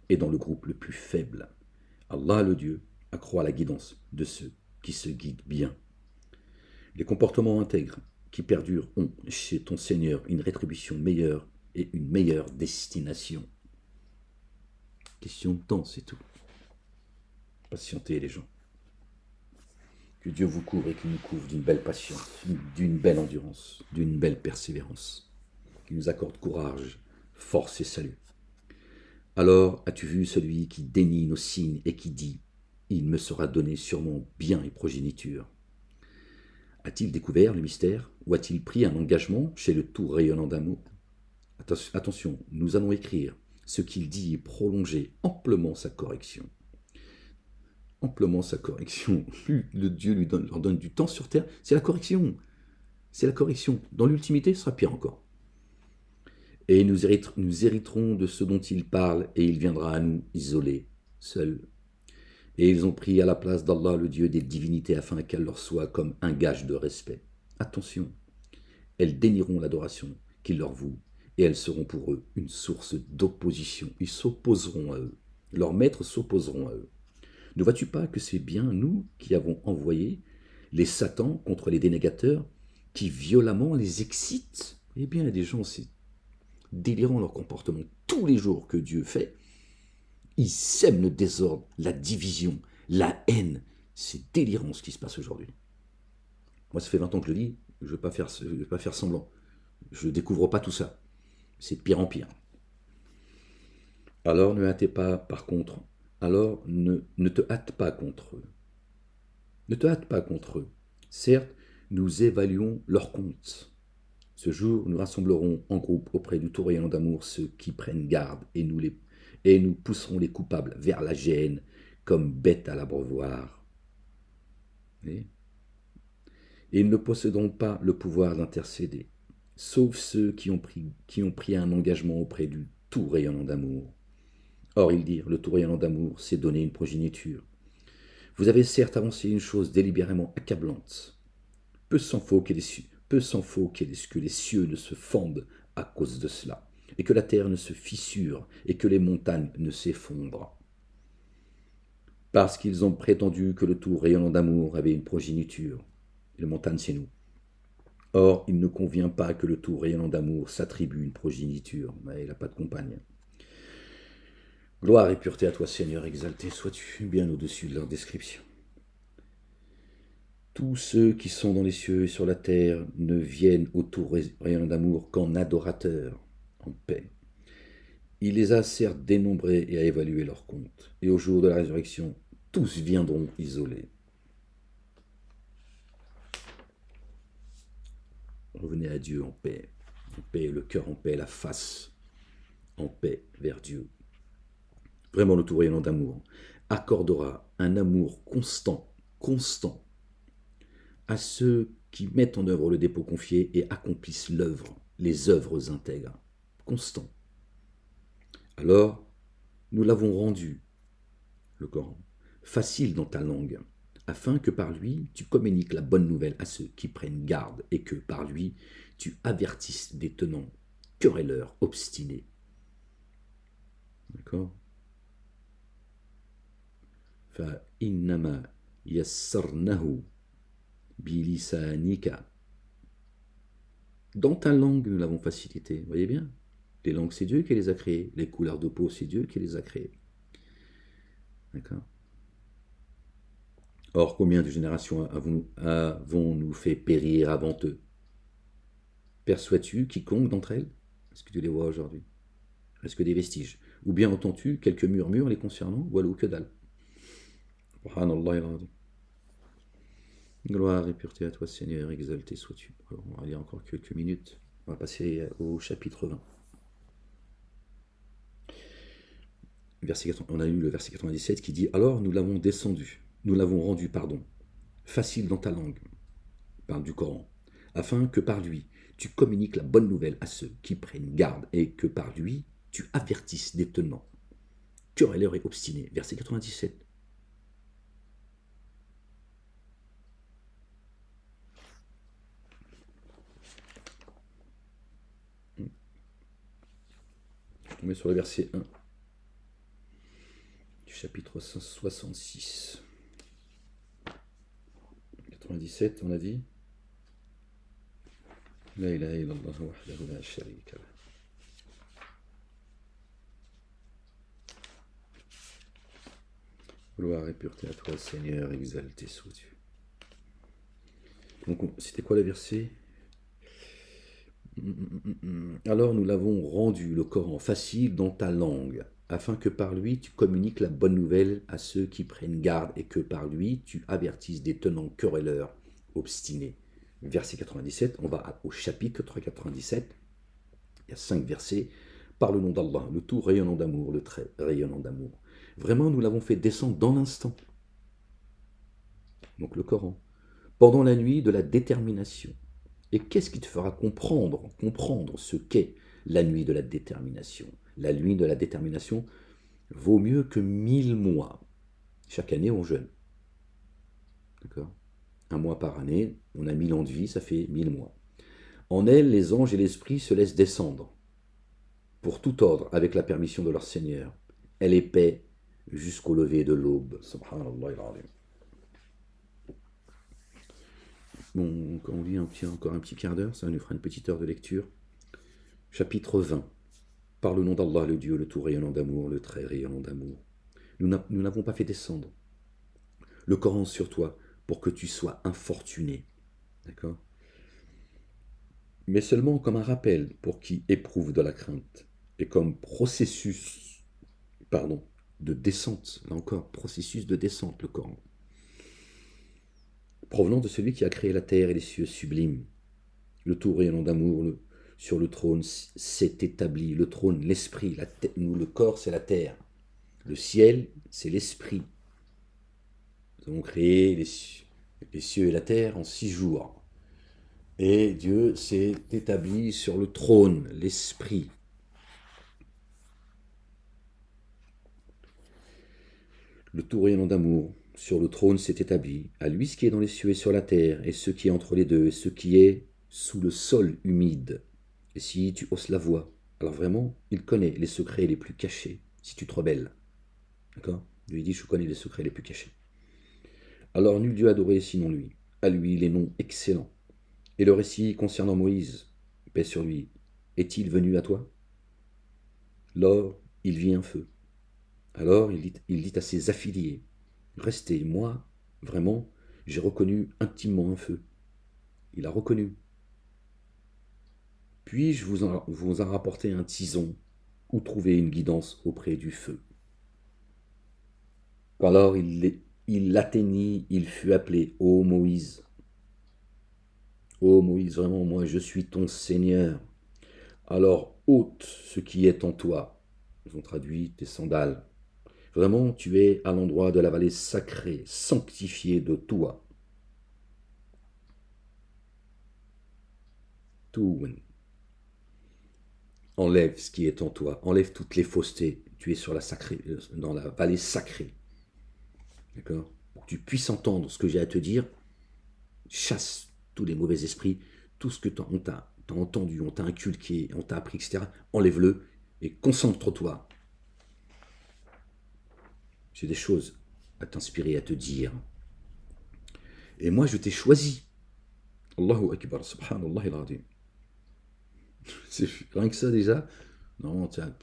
et dans le groupe le plus faible. Allah, le Dieu, accroît la guidance de ceux qui se guident bien. Les comportements intègres qui perdurent ont chez ton Seigneur une rétribution meilleure et une meilleure destination. Question de temps, c'est tout. Patientez les gens. Que Dieu vous couvre et qu'il nous couvre d'une belle patience, d'une belle endurance, d'une belle persévérance. Qu'il nous accorde courage, force et salut. Alors as-tu vu celui qui dénie nos signes et qui dit « Il me sera donné sûrement bien et progéniture ». A-t-il découvert le mystère ou a-t-il pris un engagement chez le tout rayonnant d'amour? Attention, nous allons écrire ce qu'il dit et prolonger amplement sa correction. Amplement sa correction. Plus le Dieu leur donne du temps sur terre, c'est la correction. C'est la correction. Dans l'ultimité, ce sera pire encore. Et nous hériterons de ce dont il parle, et il viendra à nous isolés, seuls. Et ils ont pris à la place d'Allah le Dieu des divinités afin qu'elle leur soit comme un gage de respect. Attention, elles dénieront l'adoration qu'ils leur vouent, et elles seront pour eux une source d'opposition. Ils s'opposeront à eux. Leurs maîtres s'opposeront à eux. Ne vois-tu pas que c'est bien nous qui avons envoyé les satans contre les dénégateurs qui violemment les excitent? Eh bien, il y a des gens, c'est délirant leur comportement tous les jours que Dieu fait. Ils sèment le désordre, la division, la haine. C'est délirant ce qui se passe aujourd'hui. Moi, ça fait 20 ans que je le dis, je ne vais pas faire semblant. Je ne découvre pas tout ça. C'est de pire en pire. Alors ne hâtez pas, par contre, alors ne te hâte pas contre eux. Ne te hâte pas contre eux. Certes, nous évaluons leurs comptes. Ce jour, nous rassemblerons en groupe auprès du tout rayonnant d'amour ceux qui prennent garde et nous pousserons les coupables vers la géhenne comme bêtes à l'abreuvoir. Et ils ne posséderont pas le pouvoir d'intercéder, sauf ceux qui ont pris un engagement auprès du tout rayonnant d'amour. Or, ils dirent, le tout rayonnant d'amour, c'est donner une progéniture. Vous avez certes avancé une chose délibérément accablante. Peu s'en faut que les cieux ne se fendent à cause de cela, et que la terre ne se fissure, et que les montagnes ne s'effondrent. Parce qu'ils ont prétendu que le tout rayonnant d'amour avait une progéniture. Et les montagnes, c'est nous. Or, il ne convient pas que le tout rayonnant d'amour s'attribue une progéniture. Mais il n'a pas de compagne. Gloire et pureté à toi, Seigneur, exalté sois-tu bien au-dessus de leur description. Tous ceux qui sont dans les cieux et sur la terre ne viennent au tout rayonnant d'amour qu'en adorateurs, en paix. Il les a certes dénombrés et a évalué leur compte. Et au jour de la résurrection, tous viendront isolés. Revenez à Dieu en paix, le cœur en paix, la face en paix vers Dieu. Vraiment, le tout rayonnant d'amour accordera un amour constant à ceux qui mettent en œuvre le dépôt confié et accomplissent l'œuvre, les œuvres intègres, constant. Alors, nous l'avons rendu, le Coran, facile dans ta langue, afin que par lui tu communiques la bonne nouvelle à ceux qui prennent garde et que par lui tu avertisses des tenants, querelleurs, obstinés. D'accord? Fa innama yassarnahu bilisanika. Dans ta langue, nous l'avons facilité. Vous voyez bien? Les langues, c'est Dieu qui les a créées. Les couleurs de peau, c'est Dieu qui les a créées. D'accord? Or, combien de générations avons-nous fait périr avant eux? Perçois-tu quiconque d'entre elles? Est-ce que tu les vois aujourd'hui? Est-ce que des vestiges? Ou bien entends-tu quelques murmures les concernant? Voilà, ou que dalle. Gloire et pureté à toi, Seigneur, exalté sois-tu. Alors, on va lire encore quelques minutes. On va passer au chapitre 20. On a lu le verset 97 qui dit « Alors nous l'avons rendu, facile dans ta langue, parle du Coran, afin que par lui tu communiques la bonne nouvelle à ceux qui prennent garde et que par lui tu avertisses des tenants, querelleurs et obstinés. » Verset 97. On met sur le verset 1 du chapitre 166. 97, on a dit. La ilaha illallah wahdahu la sharika lah. Gloire et pureté à toi, Seigneur, exalté sois-tu. Donc, c'était quoi le verset? Alors nous l'avons rendu, le Coran, facile dans ta langue, afin que par lui tu communiques la bonne nouvelle à ceux qui prennent garde et que par lui tu avertisses des tenants querelleurs obstinés. Verset 97, on va au chapitre 97, il y a 5 versets. Par le nom d'Allah, le tout rayonnant d'amour, le très rayonnant d'amour. Vraiment, nous l'avons fait descendre dans l'instant. Donc le Coran. Pendant la nuit de la détermination. Et qu'est-ce qui te fera comprendre ce qu'est la nuit de la détermination? La nuit de la détermination vaut mieux que 1000 mois. Chaque année, on jeûne. D'accord? Un mois par année, on a 1000 ans de vie, ça fait 1000 mois. En elle, les anges et l'esprit se laissent descendre, pour tout ordre, avec la permission de leur Seigneur. Elle est paix jusqu'au lever de l'aube. Subhanallah al-azim. Bon, quand on lit encore un petit quart d'heure, ça nous fera une petite heure de lecture. Chapitre 20. Par le nom d'Allah, le Dieu, le tout rayonnant d'amour, le très rayonnant d'amour. Nous n'avons pas fait descendre le Coran sur toi pour que tu sois infortuné. D'accord? Mais seulement comme un rappel pour qui éprouve de la crainte. Et comme processus, pardon, de descente. Là encore, processus de descente, le Coran. Provenant de celui qui a créé la terre et les cieux sublimes. Le tout rayonnant d'amour, sur le trône s'est établi. Le trône, l'esprit, nous, le corps, c'est la terre. Le ciel, c'est l'esprit. Nous avons créé les cieux et la terre en 6 jours. Et Dieu s'est établi sur le trône, l'esprit. Le tout rayonnant d'amour, sur le trône s'est établi. À lui ce qui est dans les cieux et sur la terre, et ce qui est entre les deux, et ce qui est sous le sol humide. Et si tu hausses la voix, alors vraiment, il connaît les secrets les plus cachés, si tu te rebelles. D'accord? Lui dit, je connais les secrets les plus cachés. Alors nul Dieu adoré sinon lui. À lui les noms excellents. Et le récit concernant Moïse, paix sur lui, est-il venu à toi? Lors, il vit un feu. Alors il dit à ses affiliés, restez, moi, vraiment, j'ai reconnu intimement un feu. Il a reconnu. Puis-je vous en rapporter un tison ou trouver une guidance auprès du feu? Alors il l'atteignit, il fut appelé, ô Moïse. Ô Moïse, vraiment, moi je suis ton Seigneur. Alors ôte ce qui est en toi. Ils ont traduit tes sandales. Vraiment, tu es à l'endroit de la vallée sacrée, sanctifiée de toi. Tout. Enlève ce qui est en toi, enlève toutes les faussetés. Tu es dans la vallée sacrée. D'accord? Pour que tu puisses entendre ce que j'ai à te dire, chasse tous les mauvais esprits, tout ce que on t'a entendu, on t'a inculqué, on t'a appris, etc. Enlève-le et concentre-toi. J'ai des choses à t'inspirer, à te dire. Et moi, je t'ai choisi. Allahu Akbar, subhanallah al-azim. C'est rien que ça déjà. Non, tiens,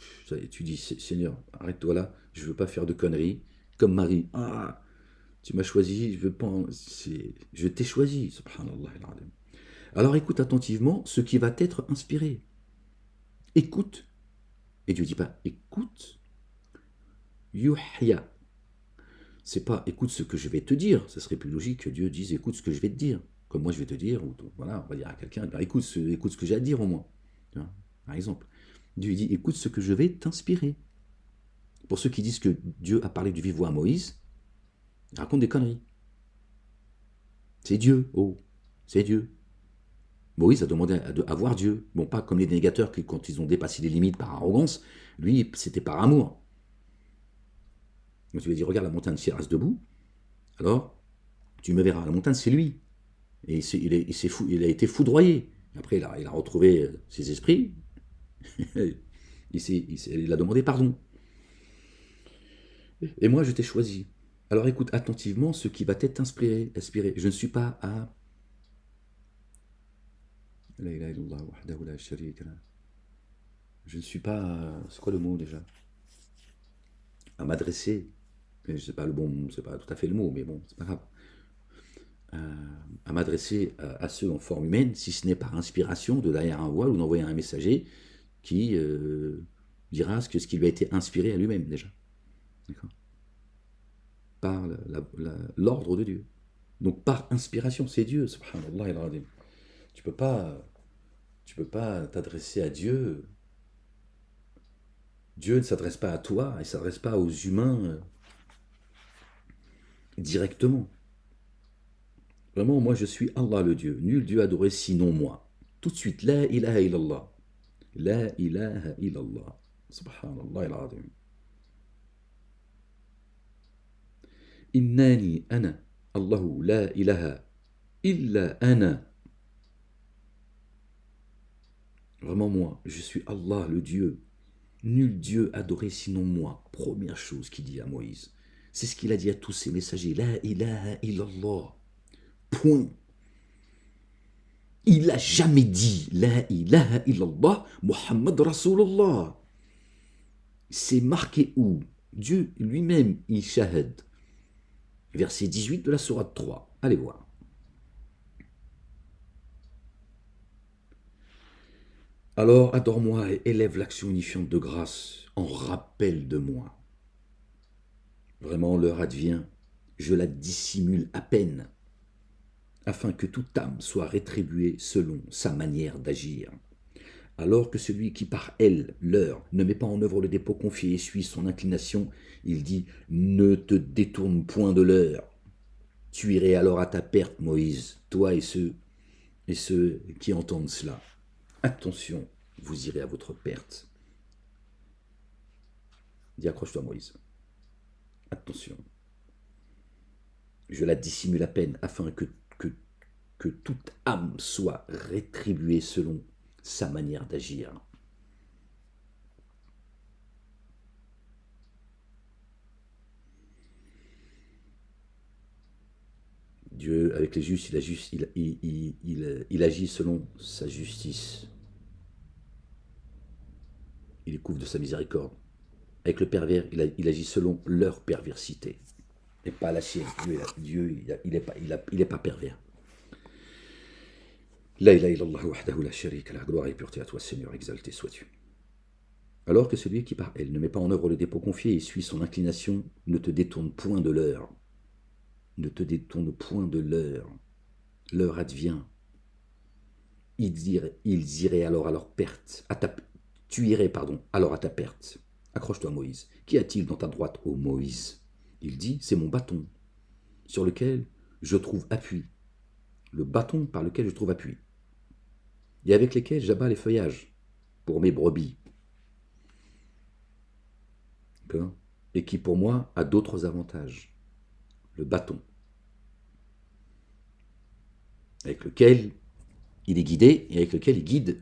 tu dis, Seigneur, arrête-toi là, je veux pas faire de conneries. Comme Marie, ah, tu m'as choisi, je veux pas, je t'ai choisi, subhanallah al-azim. Alors écoute attentivement ce qui va t'être inspiré. Écoute. Et Dieu dit pas, écoute, yuhya. C'est pas écoute ce que je vais te dire. Ça serait plus logique que Dieu dise écoute ce que je vais te dire. Comme moi je vais te dire, ou voilà, on va dire à quelqu'un, écoute ce que j'ai à te dire au moins. Par exemple. Dieu dit écoute ce que je vais t'inspirer. Pour ceux qui disent que Dieu a parlé du vivant à Moïse, ils racontent des conneries. C'est Dieu, oh, c'est Dieu. Moïse a demandé à voir Dieu. Bon, pas comme les négateurs qui, quand ils ont dépassé les limites par arrogance, lui, c'était par amour. Donc tu lui as dit, regarde la montagne, si elle reste debout, alors tu me verras. La montagne, c'est lui. Et il a été foudroyé. Après, il a retrouvé ses esprits. Il a demandé pardon. Et moi, je t'ai choisi. Alors écoute attentivement ce qui va t'être inspiré. Je ne suis pas à... Je ne suis pas à... C'est quoi le mot déjà? À m'adresser. Je sais pas le bon, c'est pas tout à fait le mot, mais bon, c'est pas grave. à m'adresser à ceux en forme humaine, si ce n'est par inspiration de derrière un voile ou d'envoyer un messager qui dira ce qui lui a été inspiré à lui-même déjà. D'accord. Par l'ordre de Dieu. Donc par inspiration, c'est Dieu, subhanallah al-azim. Tu peux pas t'adresser à Dieu. Dieu ne s'adresse pas à toi, il ne s'adresse pas aux humains directement. Vraiment, moi je suis Allah le Dieu, nul Dieu adoré sinon moi. Tout de suite, la ilaha illallah. La ilaha illallah. Subhanallah al-azim. Innani ana. Allahu la ilaha illa ana. Vraiment moi, je suis Allah le Dieu. Nul Dieu adoré sinon moi. Première chose qu'il dit à Moïse. C'est ce qu'il a dit à tous ses messagers. La ilaha illallah. Point. Il n'a jamais dit La ilaha illallah Muhammad Rasulullah. C'est marqué où? Dieu lui-même, il shahad. Verset 18 de la sourate 3. Allez voir. Alors adore-moi et élève l'action unifiante de grâce en rappel de moi. Vraiment, l'heure advient, je la dissimule à peine, afin que toute âme soit rétribuée selon sa manière d'agir. Alors que celui qui par elle, l'heure, ne met pas en œuvre le dépôt confié et suit son inclination, il dit « Ne te détourne point de l'heure. Tu irais alors à ta perte, Moïse, toi et ceux qui entendent cela. Attention, vous irez à votre perte. » Dis, accroche-toi, Moïse. Attention. Je la dissimule à peine afin que toute âme soit rétribuée selon sa manière d'agir. Dieu, avec les justes, il agit selon sa justice. Il les couvre de sa miséricorde. Avec le pervers, il agit selon leur perversité. Et pas la sienne. Dieu, il n'est pas pervers. La ilaha illallah wahdahu la sharika lah. Gloire et pureté à toi, Seigneur, exalté sois-tu. Alors que celui qui par elle ne met pas en œuvre le dépôt confié et suit son inclination, ne te détourne point de l'heure. Ne te détourne point de l'heure. L'heure advient. Ils iraient alors à leur perte. Tu irais, alors à ta perte. Accroche-toi, Moïse. Qu'y a-t-il dans ta droite, ô Moïse? Il dit, c'est mon bâton, sur lequel je trouve appui. Le bâton par lequel je trouve appui. Et avec lesquels j'abats les feuillages pour mes brebis. D'accord? Et qui, pour moi, a d'autres avantages. Le bâton. Avec lequel il est guidé et avec lequel il guide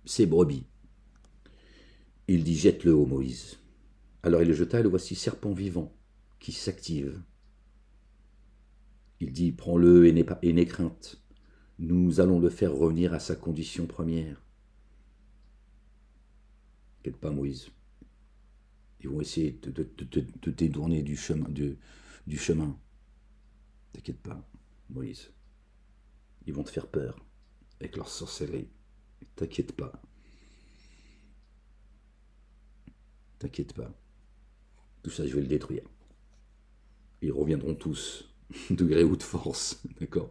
ses brebis. Il dit, jette-le, ô Moïse. Alors il le jeta et le voici serpent vivant qui s'active. Il dit, prends-le et n'aie crainte. Nous allons le faire revenir à sa condition première. T'inquiète pas, Moïse. Ils vont essayer de te détourner du chemin. T'inquiète pas, Moïse. Ils vont te faire peur avec leur sorcellerie. T'inquiète pas. T'inquiète pas. Tout ça, je vais le détruire. Ils reviendront tous, de gré ou de force. D'accord?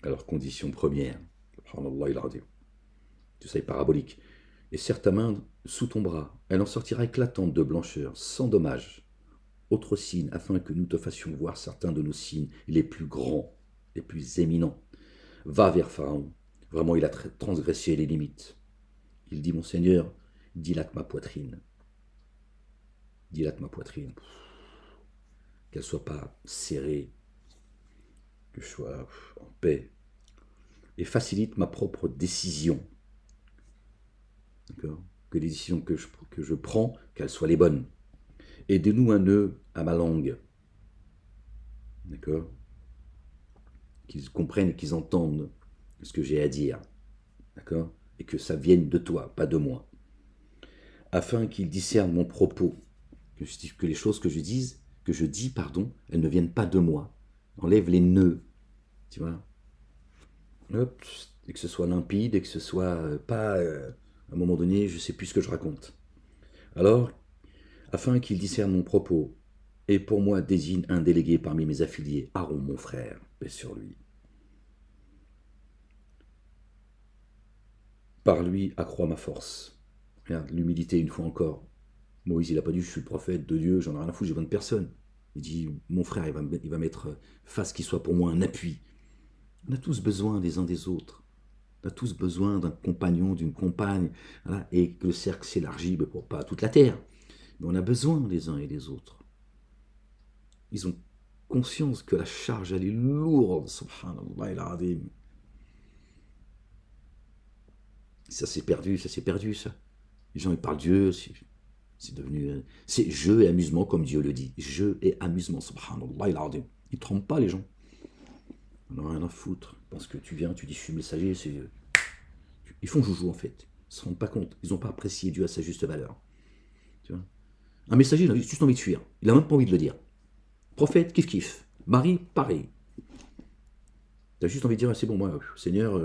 Alors, condition première. Subhanallah, il a dit. Tout ça est parabolique. Et serre ta main sous ton bras. Elle en sortira éclatante de blancheur, sans dommage. Autre signe, afin que nous te fassions voir certains de nos signes, les plus grands, les plus éminents. Va vers Pharaon. Vraiment, il a transgressé les limites. Il dit, mon Seigneur, dilate ma poitrine. Dilate ma poitrine. Qu'elle ne soit pas serrée. Que je sois en paix. Et facilite ma propre décision. D'accord? Que les décisions que je prends, qu'elles soient les bonnes. Aidez-nous un nœud à ma langue. D'accord? Qu'ils comprennent et qu'ils entendent ce que j'ai à dire. D'accord? Et que ça vienne de toi, pas de moi. Afin qu'ils discernent mon propos que les choses que je dis, pardon, elles ne viennent pas de moi. Enlève les nœuds, tu vois. Hop, et que ce soit limpide, et que ce soit pas, à un moment donné, je sais plus ce que je raconte. Alors, afin qu'il discerne mon propos, et pour moi désigne un délégué parmi mes affiliés, Aaron mon frère, paix sur lui. Par lui accroît ma force. Regarde, l'humilité une fois encore. Moïse, il n'a pas dit je suis le prophète de Dieu, j'en ai rien à foutre, j'ai besoin de personne. Il dit mon frère, il va mettre face qui soit pour moi un appui. On a tous besoin des uns des autres. On a tous besoin d'un compagnon, d'une compagne, voilà, et que le cercle s'élargit, mais pour pas toute la terre. Mais on a besoin des uns et des autres. Ils ont conscience que la charge, elle est lourde, subhanallah al-azim. Ça s'est perdu, ça. Les gens, ils parlent Dieu, c'est devenu... C'est jeu et amusement, comme Dieu le dit. Jeu et amusement, subhanallah al-azim. Ils ne trompent pas, les gens. On n'a rien à foutre. Parce que tu viens, tu dis je suis messager, c'est... Ils font joujou, en fait. Ils ne se rendent pas compte. Ils n'ont pas apprécié Dieu à sa juste valeur. Tu vois, un messager, il a juste envie de fuir. Il n'a même pas envie de le dire. Prophète, kiff. Marie, pareil. Tu as juste envie de dire, ah, c'est bon, moi, Seigneur,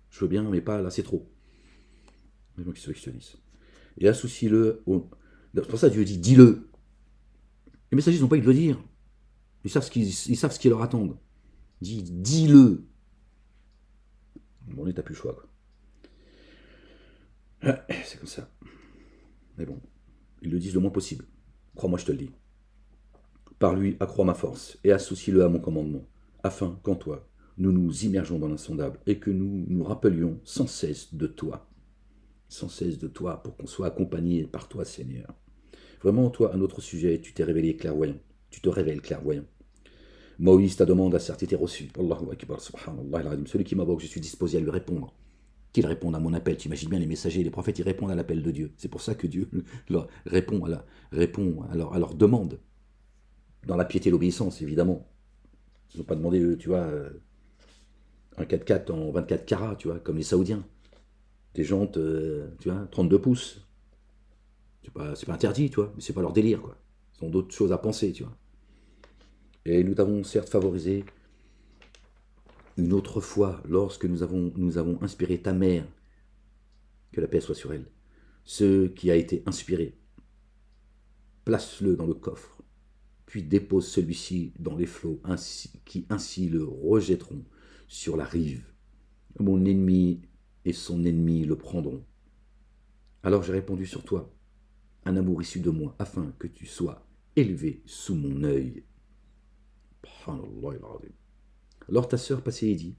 je veux bien, mais pas là, c'est trop. C'est moi qui se te dise. Et associe-le au... C'est pour ça que Dieu dit, dis-le. Les messagers n'ont pas envie de le dire. Ils savent ce qu'ils leur attendent. Dis-le. Bon, t'as plus le choix, quoi. C'est comme ça. Mais bon, ils le disent le moins possible. Crois-moi, je te le dis. Par lui, accrois ma force et associe-le à mon commandement, afin qu'en toi, nous nous immergeons dans l'insondable et que nous nous rappelions sans cesse de toi. Sans cesse de toi, pour qu'on soit accompagné par toi, Seigneur. Vraiment, toi, à notre sujet, tu t'es révélé clairvoyant. Tu te révèles clairvoyant. Moïse, ta demande a certes été reçue. Allahu Akbar, subhanallah. Celui qui m'invoque, je suis disposé à lui répondre. Qu'il réponde à mon appel. Tu imagines bien les messagers, les prophètes, ils répondent à l'appel de Dieu. C'est pour ça que Dieu leur répond à leur demande. Dans la piété et l'obéissance, évidemment. Ils n'ont pas demandé, tu vois, un 4x4 en 24 carats, tu vois, comme les Saoudiens. Des jantes, tu vois, 32 pouces. C'est pas interdit, tu vois, mais c'est pas leur délire, quoi. Ils ont d'autres choses à penser, tu vois. Et nous t'avons certes favorisé une autre fois lorsque nous avons inspiré ta mère, que la paix soit sur elle. Ce qui a été inspiré, place-le dans le coffre, puis dépose celui-ci dans les flots, qui ainsi le rejetteront sur la rive. Mon ennemi et son ennemi le prendront. Alors j'ai répondu sur toi, un amour issu de moi, afin que tu sois élevé sous mon œil. Alors ta sœur passait et dit,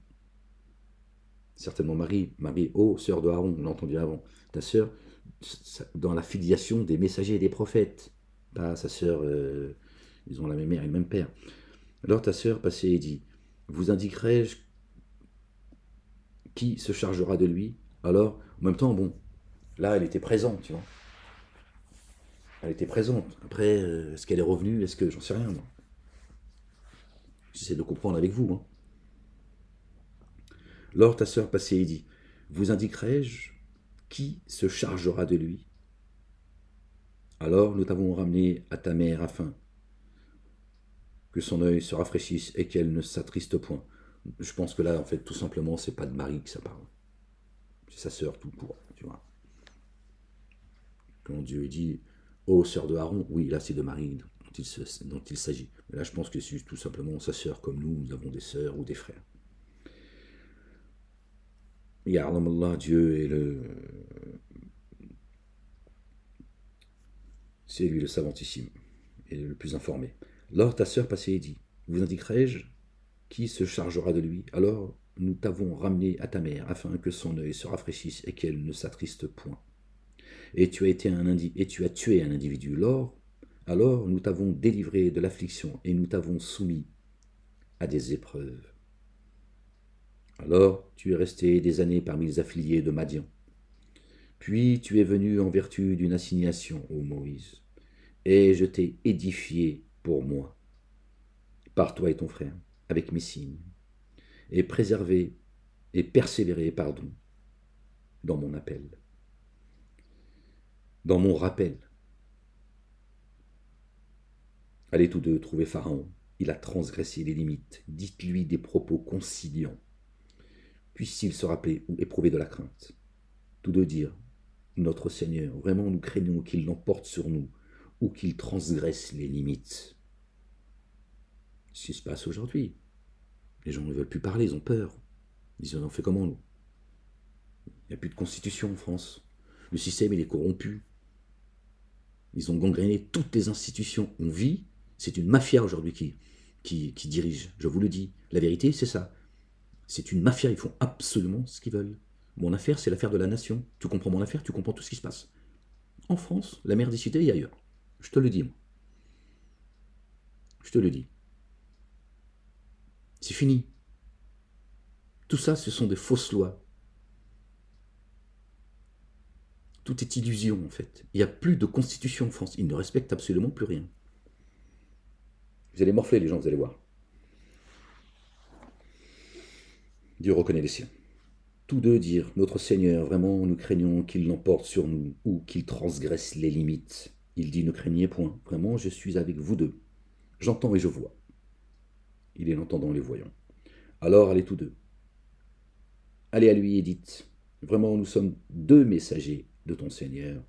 certainement Marie, sœur de Aaron, on l'a entendu avant, ta sœur, dans la filiation des messagers et des prophètes, pas sa sœur, ils ont la même mère et le même père. Alors ta sœur passait et dit, vous indiquerai-je qui se chargera de lui? Alors, en même temps, bon, là, elle était présente, tu vois. Elle était présente. Après, est-ce qu'elle est revenue? Est-ce que... J'en sais rien, moi. J'essaie de comprendre avec vous. Hein. Alors ta sœur passait et dit, vous indiquerai-je qui se chargera de lui? Alors nous t'avons ramené à ta mère afin que son œil se rafraîchisse et qu'elle ne s'attriste point. Je pense que là, en fait, tout simplement, c'est pas de Marie que ça parle. C'est sa sœur tout court, tu vois. Quand Dieu dit, ô sœur de Aaron, oui, là c'est de Marie dont il s'agit. Mais là, je pense que c'est tout simplement sa sœur comme nous avons des sœurs ou des frères. Ya'lam Allah, Dieu est c'est lui le savantissime et le plus informé. Alors ta sœur passait et dit, vous indiquerai-je qui se chargera de lui? Alors nous t'avons ramené à ta mère, afin que son œil se rafraîchisse et qu'elle ne s'attriste point. Et tu as tué un individu. Alors nous t'avons délivré de l'affliction et nous t'avons soumis à des épreuves. Alors tu es resté des années parmi les affiliés de Madian. Puis tu es venu en vertu d'une assignation, ô Moïse, et je t'ai édifié pour moi, par toi et ton frère, avec mes signes, et préservé et persévéré, dans mon appel, dans mon rappel. Allez tous deux trouver Pharaon. Il a transgressé les limites. Dites-lui des propos conciliants. Puisse-t-il se rappeler ou éprouver de la crainte. Tous deux dire, notre Seigneur, vraiment nous craignons qu'il l'emporte sur nous ou qu'il transgresse les limites. Ce qui se passe aujourd'hui. Les gens ne veulent plus parler, ils ont peur. Ils disent, on fait comment nous? Il n'y a plus de constitution en France. Le système, il est corrompu. Ils ont gangréné toutes les institutions. On vit, c'est une mafia aujourd'hui qui dirige. Je vous le dis. La vérité, c'est ça. C'est une mafia, ils font absolument ce qu'ils veulent. Mon affaire, c'est l'affaire de la nation. Tu comprends mon affaire, tu comprends tout ce qui se passe. En France, la mer des cités et ailleurs. Je te le dis, moi. Je te le dis. C'est fini. Tout ça, ce sont des fausses lois. Tout est illusion, en fait. Il n'y a plus de constitution en France. Ils ne respectent absolument plus rien. Vous allez morfler, les gens, vous allez voir. Dieu reconnaît les siens. Tous deux dire, notre Seigneur, vraiment, nous craignons qu'il l'emporte sur nous ou qu'il transgresse les limites. Il dit, ne craignez point. Vraiment, je suis avec vous deux. J'entends et je vois. Il est l'entendant et les voyant. Alors, allez tous deux. Allez à lui et dites, vraiment, nous sommes deux messagers de ton Seigneur.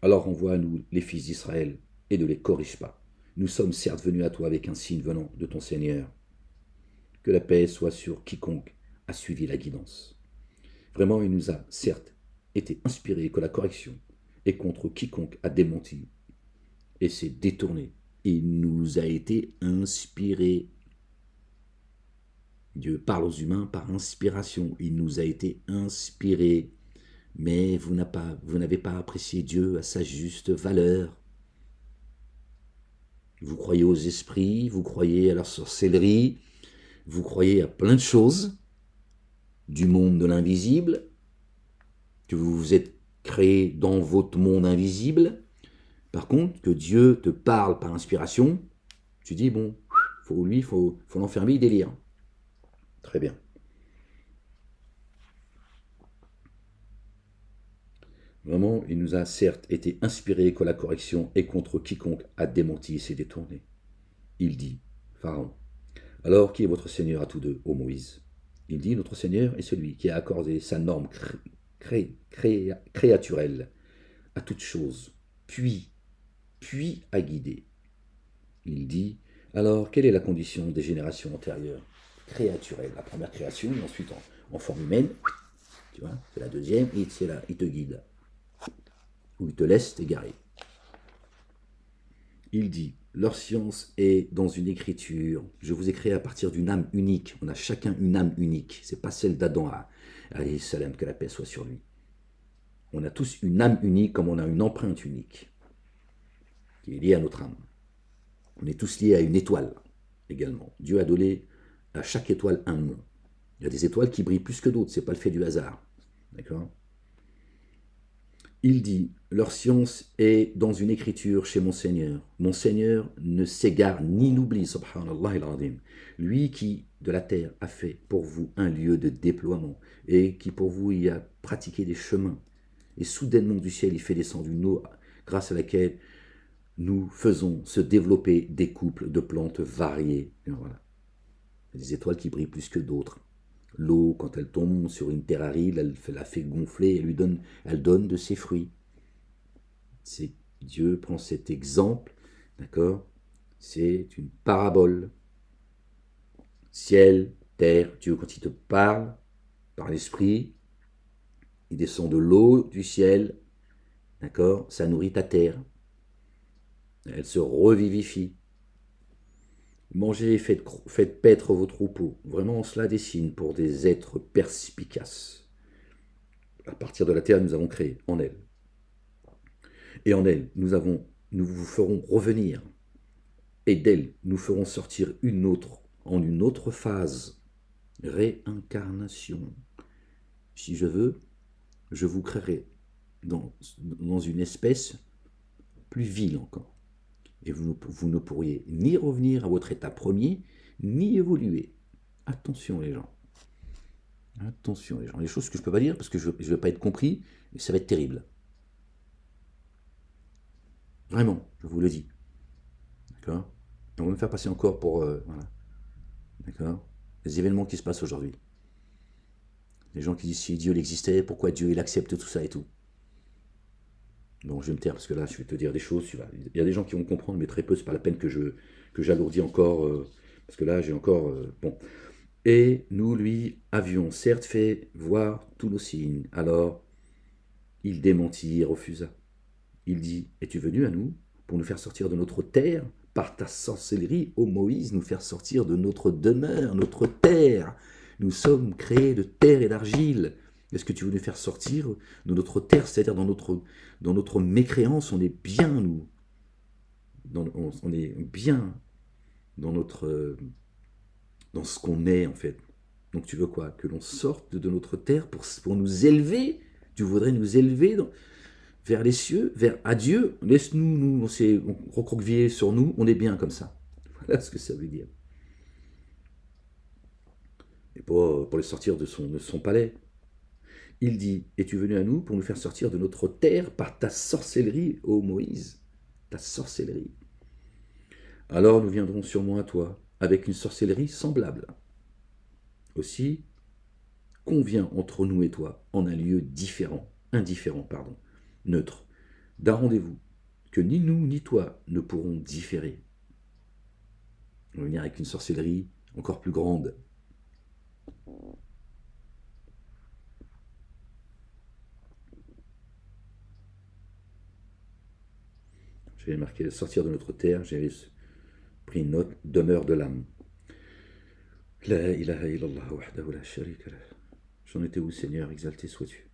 Alors envoie à nous les fils d'Israël et ne les corrige pas. Nous sommes certes venus à toi avec un signe venant de ton Seigneur. Que la paix soit sur quiconque a suivi la guidance. Vraiment, il nous a certes été inspiré que la correction est contre quiconque a démenti et s'est détourné. Il nous a été inspiré. Dieu parle aux humains par inspiration. Il nous a été inspiré. Mais vous n'avez pas apprécié Dieu à sa juste valeur. Vous croyez aux esprits, vous croyez à la sorcellerie, vous croyez à plein de choses du monde de l'invisible, que vous vous êtes créé dans votre monde invisible. Par contre, que Dieu te parle par inspiration, tu dis, bon, faut l'enfermer, il délire. Très bien. Vraiment, il nous a certes été inspiré que la correction est contre quiconque a démenti et s'est détourné. Il dit, Pharaon, alors qui est votre Seigneur à tous deux, ô Moïse? Il dit, notre Seigneur est celui qui a accordé sa norme créaturelle à toute chose, puis a guidé. Il dit, alors quelle est la condition des générations antérieures? Créaturelle, la première création, et ensuite en forme humaine, tu vois, c'est la deuxième, et c'est là, il te guide. Ou il te laisse t'égarer. Il dit, leur science est dans une écriture. Je vous ai créé à partir d'une âme unique. On a chacun une âme unique. C'est pas celle d'Adam, alayhi salam, que la paix soit sur lui. On a tous une âme unique comme on a une empreinte unique qui est liée à notre âme. On est tous liés à une étoile également. Dieu a donné à chaque étoile un nom. Il y a des étoiles qui brillent plus que d'autres. C'est pas le fait du hasard. D'accord? Il dit, leur science est dans une écriture chez mon Seigneur. Mon Seigneur ne s'égare ni n'oublie, subhanallah al-azim. Lui qui, de la terre, a fait pour vous un lieu de déploiement et qui pour vous y a pratiqué des chemins. Et soudainement du ciel, il fait descendre une eau grâce à laquelle nous faisons se développer des couples de plantes variées. Et voilà. Il y a des étoiles qui brillent plus que d'autres. L'eau, quand elle tombe sur une terrarie, elle la fait gonfler, elle donne de ses fruits. Dieu prend cet exemple, d'accord? C'est une parabole. Ciel, terre, Dieu quand il te parle, par l'esprit, il descend de l'eau du ciel, d'accord? Ça nourrit ta terre. Elle se revivifie. Mangez, faites paître vos troupeaux. Vraiment, cela dessine pour des êtres perspicaces. À partir de la terre, nous avons créé en elle. Et en elle, nous vous ferons revenir. Et d'elle, nous ferons sortir en une autre phase. Réincarnation. Si je veux, je vous créerai dans une espèce plus vile encore. Et vous ne pourriez ni revenir à votre état premier, ni évoluer. Attention les gens. Attention les gens. Les choses que je ne peux pas dire parce que je ne vais pas être compris, et ça va être terrible. Vraiment, je vous le dis. D'accord? On va me faire passer encore pour... voilà. D'accord. Les événements qui se passent aujourd'hui. Les gens qui disent si Dieu il existait, pourquoi Dieu il accepte tout ça et tout. Bon, je vais me taire parce que là, je vais te dire des choses. Il y a des gens qui vont comprendre, mais très peu. C'est pas la peine que j'alourdis encore, parce que là, j'ai encore. Bon. Et nous, lui, avions certes fait voir tous nos signes. Alors, il démentit et refusa. Il dit: Es-tu venu à nous pour nous faire sortir de notre terre par ta sorcellerie, ô Moïse, nous faire sortir de notre demeure, notre terre? Nous sommes créés de terre et d'argile. Est-ce que tu veux nous faire sortir de notre terre, c'est-à-dire dans notre mécréance, on est bien, nous. On est bien dans dans ce qu'on est, en fait. Donc tu veux quoi? Que l'on sorte de notre terre pour nous élever? Tu voudrais nous élever vers les cieux, vers Dieu? Laisse-nous, nous, on s'est recroquevillé sur nous, on est bien comme ça. Voilà ce que ça veut dire. Et pour les sortir de son palais. Il dit: Es-tu venu à nous pour nous faire sortir de notre terre par ta sorcellerie, ô Moïse? Ta sorcellerie. Alors nous viendrons sûrement à toi, avec une sorcellerie semblable. Aussi, convient entre nous et toi, en un lieu indifférent, neutre, d'un rendez-vous, que ni nous ni toi ne pourrons différer. On va venir avec une sorcellerie encore plus grande. J'avais marqué sortir de notre terre, j'avais pris une note, demeure de l'âme. La ilaha illallah wahdahu la sharika lah. J'en étais où, Seigneur, exalté sois-tu.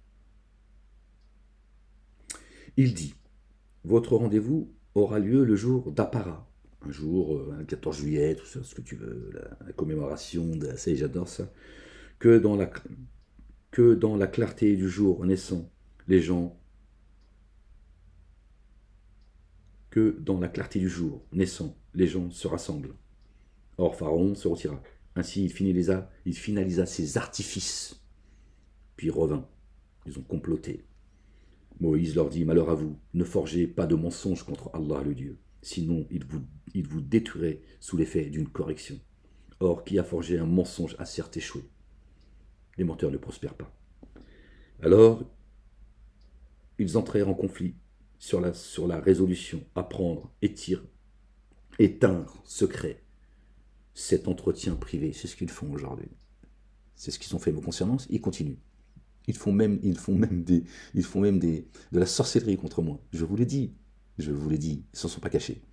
Il dit: Votre rendez-vous aura lieu le jour d'Appara. Un jour, le 14 juillet, tout ça, ce que tu veux, la commémoration, ça, j'adore ça. Que dans la clarté du jour naissant, les gens se rassemblent. Or, Pharaon se retira. Ainsi, il finalisa ses artifices. Puis revint. Ils ont comploté. Moïse leur dit: Malheur à vous, ne forgez pas de mensonges contre Allah le Dieu, sinon il vous détruirait sous l'effet d'une correction. Or, qui a forgé un mensonge a certes échoué. Les menteurs ne prospèrent pas. Alors, ils entrèrent en conflit sur la résolution à prendre, éteindre secret cet entretien privé. C'est ce qu'ils font aujourd'hui. C'est ce qu'ils ont fait me concernant. Ils continuent. Ils font même de la sorcellerie contre moi. Je vous l'ai dit. Ils ne s'en sont pas cachés.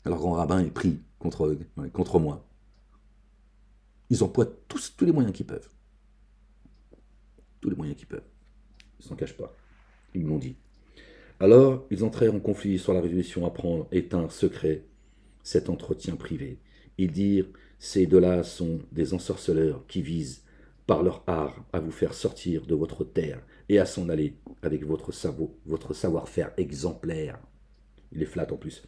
Alors grand rabbin est pris contre moi. Ils emploient tous les moyens qu'ils peuvent. Tous les moyens qu'ils peuvent. Ils ne s'en cachent pas. Ils me l'ont dit. Alors, ils entrèrent en conflit sur la résolution à prendre, éteindre secret cet entretien privé. Ils dirent: Ces deux-là sont des ensorceleurs qui visent, par leur art, à vous faire sortir de votre terre et à s'en aller avec votre savoir-faire exemplaire. Il les flatte en plus.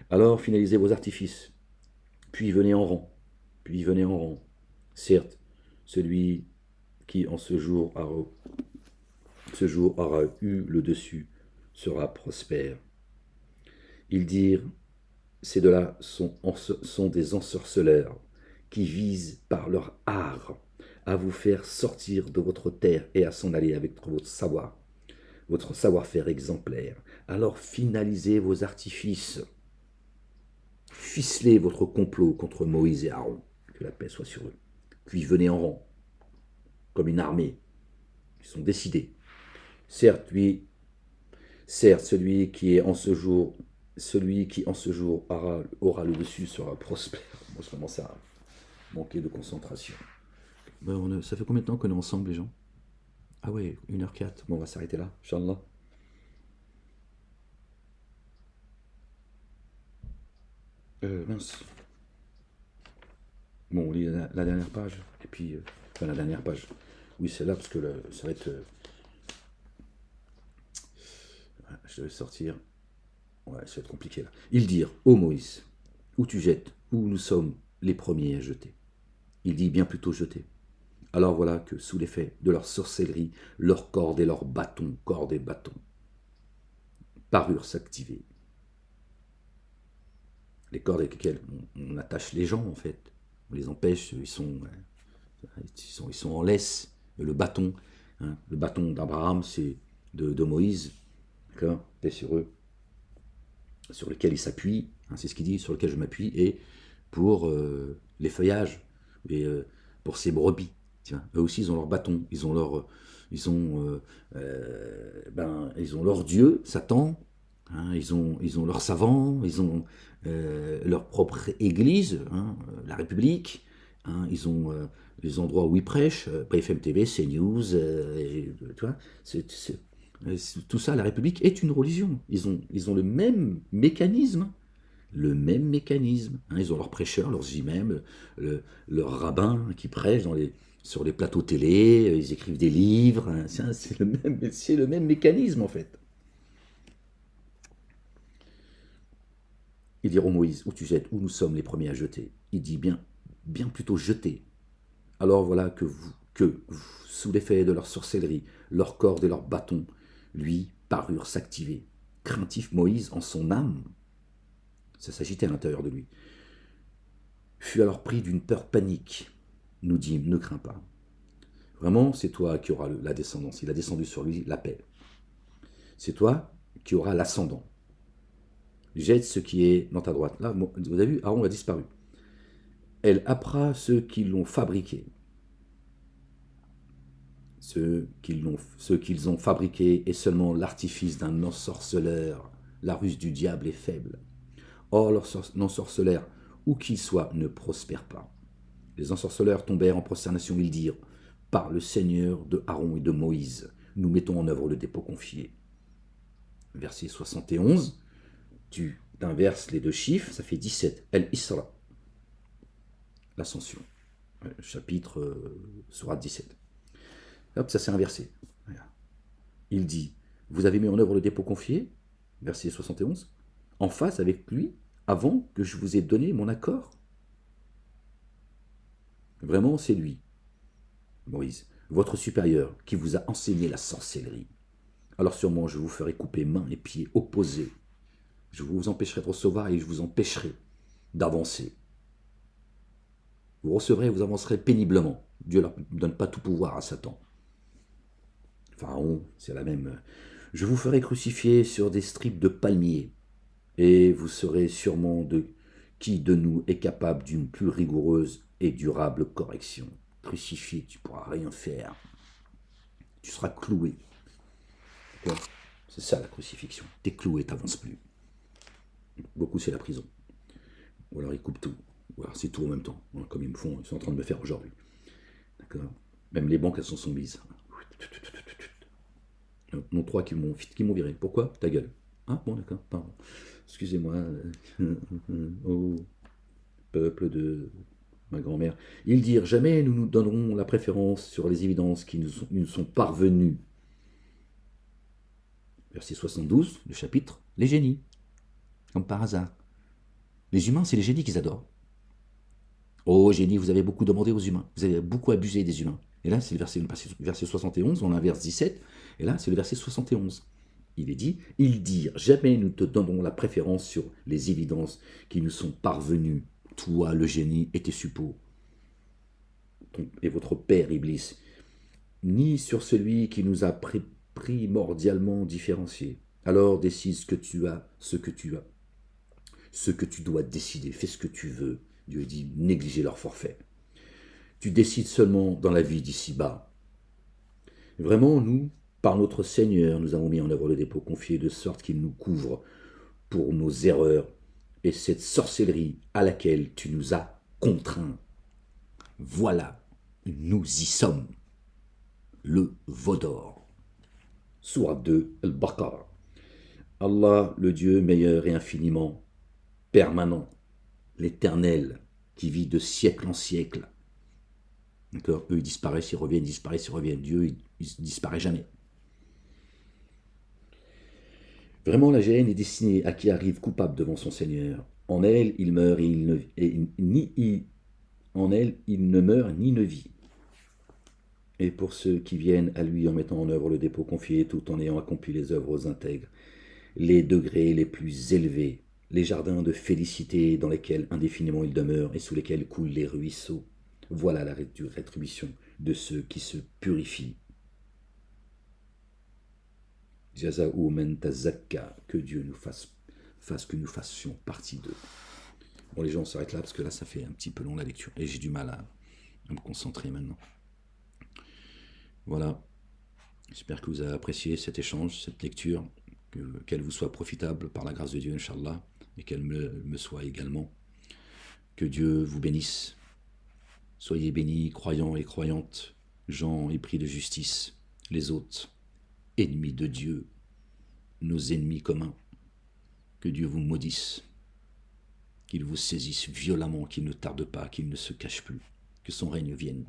Alors, finalisez vos artifices, puis venez en rang. Certes, celui qui en ce jour aura eu le dessus sera prospère. Ils dirent: Ces deux-là sont des ensorceleurs qui visent par leur art à vous faire sortir de votre terre et à s'en aller avec votre savoir-faire exemplaire. Alors finalisez vos artifices. Ficelez votre complot contre Moïse et Aaron. Que la paix soit sur eux. Puis venez en rang, comme une armée. Ils sont décidés. Certes, celui qui en ce jour aura le dessus sera prospère. Moi, je commence à manquer de concentration. Ça fait combien de temps qu'on est ensemble, les gens? Ah ouais, 1h04. Bon, on va s'arrêter là, Inch'Allah. Mince. Bon, on lit la dernière page. Et puis, enfin, la dernière page. Oui, c'est là, parce que ça va être... je vais sortir. Ouais, ça va être compliqué, là. Ils dirent: Ô Moïse, où tu jettes, où nous sommes les premiers à jeter. Il dit bien plutôt jeter. Alors voilà que, sous l'effet de leur sorcellerie, leurs cordes et leurs bâtons, parurent s'activer. les cordes avec lesquelles on attache les gens, en fait. On les empêche, ils sont en laisse. Le bâton, hein, le bâton d'Abraham, c'est de Moïse, d'accord, c'est sur eux, sur lequel il s'appuie, hein, c'est ce qu'il dit, sur lequel je m'appuie, et pour les feuillages, et pour ces brebis. Tiens, eux aussi, ils ont leur bâton, ils ont leur Dieu, Satan, hein, ils ont leurs savants, ils ont leur propre église, hein, la République, hein, ils ont les endroits où ils prêchent, BFM TV, CNews, tu vois, tout ça, la République est une religion. Ils ont le même mécanisme. Le même mécanisme. Hein, ils ont leurs prêcheurs, leurs imams, leurs rabbins qui prêchent sur les plateaux télé, ils écrivent des livres. Hein, c'est le même mécanisme en fait. Ils diront Moïse, où tu jettes, où nous sommes les premiers à jeter. Il dit bien plutôt jeter. Alors voilà que sous l'effet de leur sorcellerie, leurs cordes et leurs bâtons, lui, parurent s'activer. Craintif Moïse en son âme, ça s'agitait à l'intérieur de lui, fut alors pris d'une peur panique. Nous dîmes, ne crains pas. Vraiment, c'est toi qui auras la descendance. Il a descendu sur lui la paix. C'est toi qui auras l'ascendant. Jette ce qui est dans ta droite. Là, vous avez vu, Aaron a disparu. Elle happera ceux qui l'ont fabriqué. Ceux qu'ils ont fabriqué est seulement l'artifice d'un ensorceleur. La ruse du diable est faible. Or, l'ensorceleur, où qu'il soit, ne prospère pas. Les ensorceleurs tombèrent en prosternation, ils dirent, par le Seigneur de Aaron et de Moïse, nous mettons en œuvre le dépôt confié. Verset 71, tu inverses les deux chiffres, ça fait 17. El-Isra, l'ascension. Chapitre sourate 17. Hop, ça s'est inversé. Il dit, vous avez mis en œuvre le dépôt confié, verset 71, en face avec lui, avant que je vous ai donné mon accord. Vraiment, c'est lui, Moïse, votre supérieur, qui vous a enseigné la sorcellerie. Alors sûrement, je vous ferai couper mains et pieds opposés. Je vous empêcherai de recevoir et je vous empêcherai d'avancer. Vous recevrez et vous avancerez péniblement. Dieu ne donne pas tout pouvoir à Satan. Pharaon, c'est la même. Je vous ferai crucifier sur des strips de palmiers, et vous saurez sûrement qui de nous est capable d'une plus rigoureuse et durable correction. Crucifié, tu ne pourras rien faire. Tu seras cloué. C'est ça la crucifixion. T'es cloué, t'avances plus. Beaucoup c'est la prison. Ou alors ils coupent tout. Ou alors c'est tout en même temps. Comme ils sont en train de me faire aujourd'hui. D'accord. Même les banques, elles sont soumises. Non, 3 qui m'ont viré. Pourquoi? Ta gueule. Ah bon, d'accord, pardon. Excusez-moi. Oh, peuple de ma grand-mère. Ils dirent, jamais nous nous donnerons la préférence sur les évidences qui nous sont parvenues. Verset 72, le chapitre, les génies. Comme par hasard. Les humains, c'est les génies qu'ils adorent. Oh, génie, vous avez beaucoup demandé aux humains. Vous avez beaucoup abusé des humains. Et là, c'est le verset 71, on inverse 17, et là, c'est le verset 71. Il est dit, ils dirent, jamais nous te donnerons la préférence sur les évidences qui nous sont parvenues, toi, le génie, et tes suppôts, et votre père, Iblis, ni sur celui qui nous a primordialement différenciés. Alors décide ce que tu as, ce que tu dois décider, fais ce que tu veux. Dieu dit, négligez leur forfait. Tu décides seulement dans la vie d'ici-bas. Vraiment, nous, par notre Seigneur, nous avons mis en œuvre le dépôt confié de sorte qu'il nous couvre pour nos erreurs et cette sorcellerie à laquelle tu nous as contraints. Voilà, nous y sommes. Le veau d'or. Sourate 2, Al-Baqarah. Allah, le Dieu meilleur et infiniment permanent, l'éternel, qui vit de siècle en siècle. D'accord. Eux, ils disparaissent, ils reviennent, disparaissent, ils reviennent. Dieu, il ne disparaît jamais. Vraiment, la géhenne est destinée à qui arrive coupable devant son Seigneur. En elle, il meurt en elle, il ne meurt ni ne vit. Et pour ceux qui viennent à lui en mettant en œuvre le dépôt confié, tout en ayant accompli les œuvres intègres, les degrés les plus élevés les jardins de félicité dans lesquels indéfiniment il demeure et sous lesquels coulent les ruisseaux. Voilà la rétribution de ceux qui se purifient. Jaza'u men tazakka, que Dieu nous fasse que nous fassions partie d'eux. Bon, les gens, on s'arrête là parce que là, ça fait un petit peu long la lecture et j'ai du mal à me concentrer maintenant. Voilà. J'espère que vous avez apprécié cet échange, cette lecture, qu'elle vous soit profitable par la grâce de Dieu, Inch'Allah, et qu'elle me soit également. Que Dieu vous bénisse. Soyez bénis, croyants et croyantes, gens épris de justice, les autres, ennemis de Dieu, nos ennemis communs. Que Dieu vous maudisse, qu'il vous saisisse violemment, qu'il ne tarde pas, qu'il ne se cache plus, que son règne vienne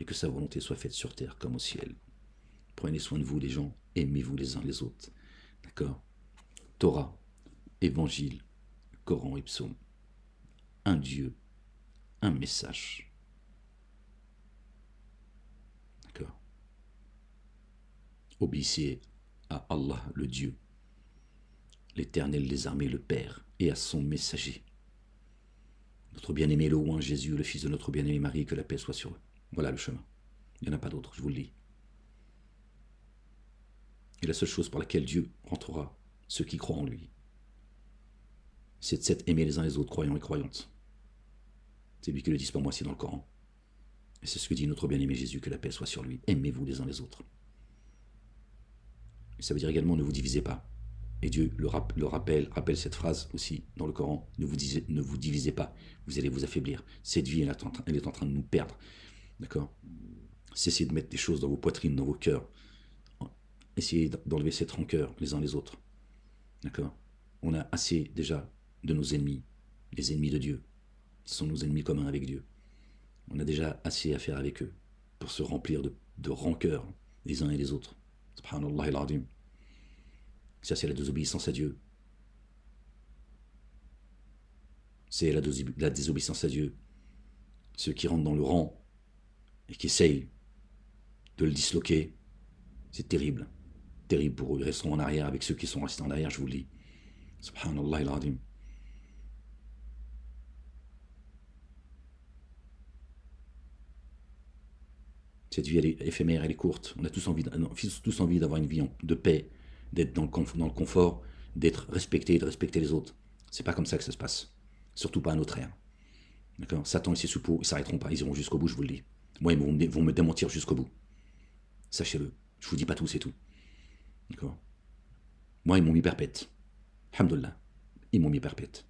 et que sa volonté soit faite sur terre comme au ciel. Prenez soin de vous les gens, aimez-vous les uns les autres. D'accord? Torah, Évangile, Coran et Psaume. Un Dieu, un message. D'accord? Obéissez à Allah le Dieu, l'Éternel des armées le Père, et à son messager. Notre bien-aimé le oint Jésus, le fils de notre bien-aimé Marie, que la paix soit sur eux. Voilà le chemin. Il n'y en a pas d'autre, je vous le dis. Et la seule chose pour laquelle Dieu rentrera ceux qui croient en lui, c'est de s'être aimés les uns les autres, croyants et croyantes. C'est lui qui le dit, pas moi, c'est dans le Coran. Et c'est ce que dit notre bien-aimé Jésus, que la paix soit sur lui. Aimez-vous les uns les autres. Et ça veut dire également, ne vous divisez pas. Et Dieu le rappelle cette phrase aussi dans le Coran, ne vous divisez pas, vous allez vous affaiblir. Cette vie, elle est en train de nous perdre. D'accord? Cessez de mettre des choses dans vos poitrines, dans vos cœurs. Essayez d'enlever cette rancœur les uns les autres. D'accord? On a assez déjà de nos ennemis, les ennemis de Dieu. Ce sont nos ennemis communs avec Dieu. On a déjà assez à faire avec eux pour se remplir de rancœur les uns et les autres. Subhanallah al-Azim. Ça, c'est la désobéissance à Dieu. C'est la désobéissance à Dieu. Ceux qui rentrent dans le rang et qui essayent de le disloquer, c'est terrible. Terrible pour eux. Ils resteront en arrière avec ceux qui sont restés en arrière, je vous le dis. Subhanallah al-Azim. Cette vie, elle est éphémère, elle est courte. On a tous envie d'avoir une vie de paix, d'être dans le confort, d'être respecté, de respecter les autres. C'est pas comme ça que ça se passe. Surtout pas à notre ère. D'accord? Satan et ses suppôts, ils s'arrêteront pas, ils iront jusqu'au bout, je vous le dis. Moi, ils vont me démentir jusqu'au bout. Sachez-le. Je vous dis pas tout, c'est tout. D'accord? Moi, ils m'ont mis perpète. Alhamdoulilah. Ils m'ont mis perpète.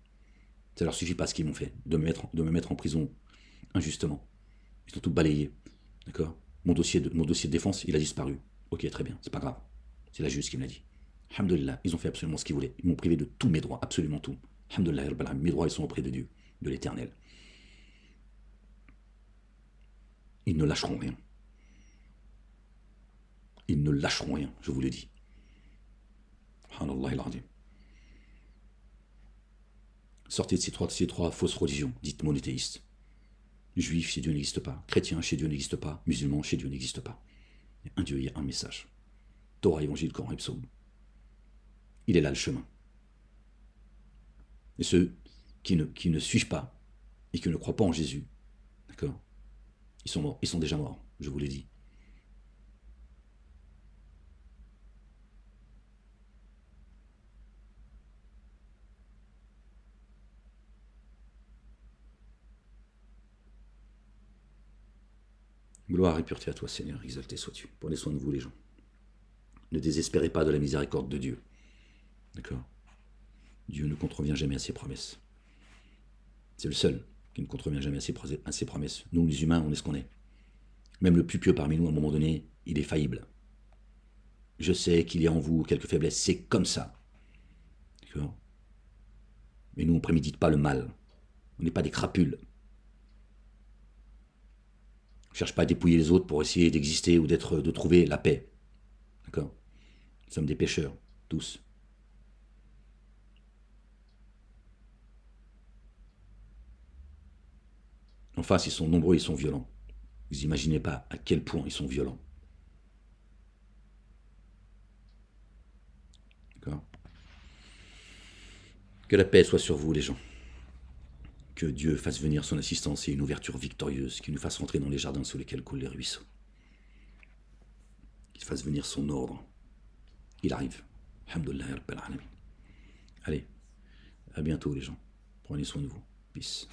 Ça leur suffit pas ce qu'ils m'ont fait, de me mettre en prison injustement. Ils ont tout balayé. D'accord? Mon dossier de défense, il a disparu. Ok, très bien, c'est pas grave. C'est la juge qui me l'a dit. Alhamdoulilah, ils ont fait absolument ce qu'ils voulaient. Ils m'ont privé de tous mes droits, absolument tout. Alhamdoulilah, mes droits, ils sont auprès de Dieu, de l'Éternel. Ils ne lâcheront rien. Ils ne lâcheront rien, je vous le dis. Subhanallah al-Azim. Sortez de ces trois fausses religions, dites monothéistes. Juif, chez Dieu n'existe pas. Chrétien, chez Dieu n'existe pas. Musulman, chez Dieu n'existe pas. Il y a un Dieu, il y a un message. Torah, Évangile, Coran et Psaume. Il est là le chemin. Et ceux qui ne suivent pas et qui ne croient pas en Jésus, d'accord, ils sont morts, ils sont déjà morts, je vous l'ai dit. Gloire et pureté à toi, Seigneur, exalté sois-tu. Prenez soin de vous, les gens. Ne désespérez pas de la miséricorde de Dieu. D'accord? Dieu ne contrevient jamais à ses promesses. C'est le seul qui ne contrevient jamais à ses promesses. Nous, les humains, on est ce qu'on est. Même le plus pieux parmi nous, à un moment donné, il est faillible. Je sais qu'il y a en vous quelques faiblesses, c'est comme ça. D'accord? Mais nous, on ne prémédite pas le mal. On n'est pas des crapules. On ne cherche pas à dépouiller les autres pour essayer d'exister ou de trouver la paix. D'accord? Nous sommes des pécheurs, tous. En face, ils sont nombreux, ils sont violents. Vous n'imaginez pas à quel point ils sont violents. D'accord? Que la paix soit sur vous, les gens. Que Dieu fasse venir son assistance et une ouverture victorieuse qui nous fasse rentrer dans les jardins sous lesquels coulent les ruisseaux. Qu'il fasse venir son ordre. Il arrive. Alhamdulillah Rabbil Alamin. Allez, à bientôt les gens. Prenez soin de vous. Peace.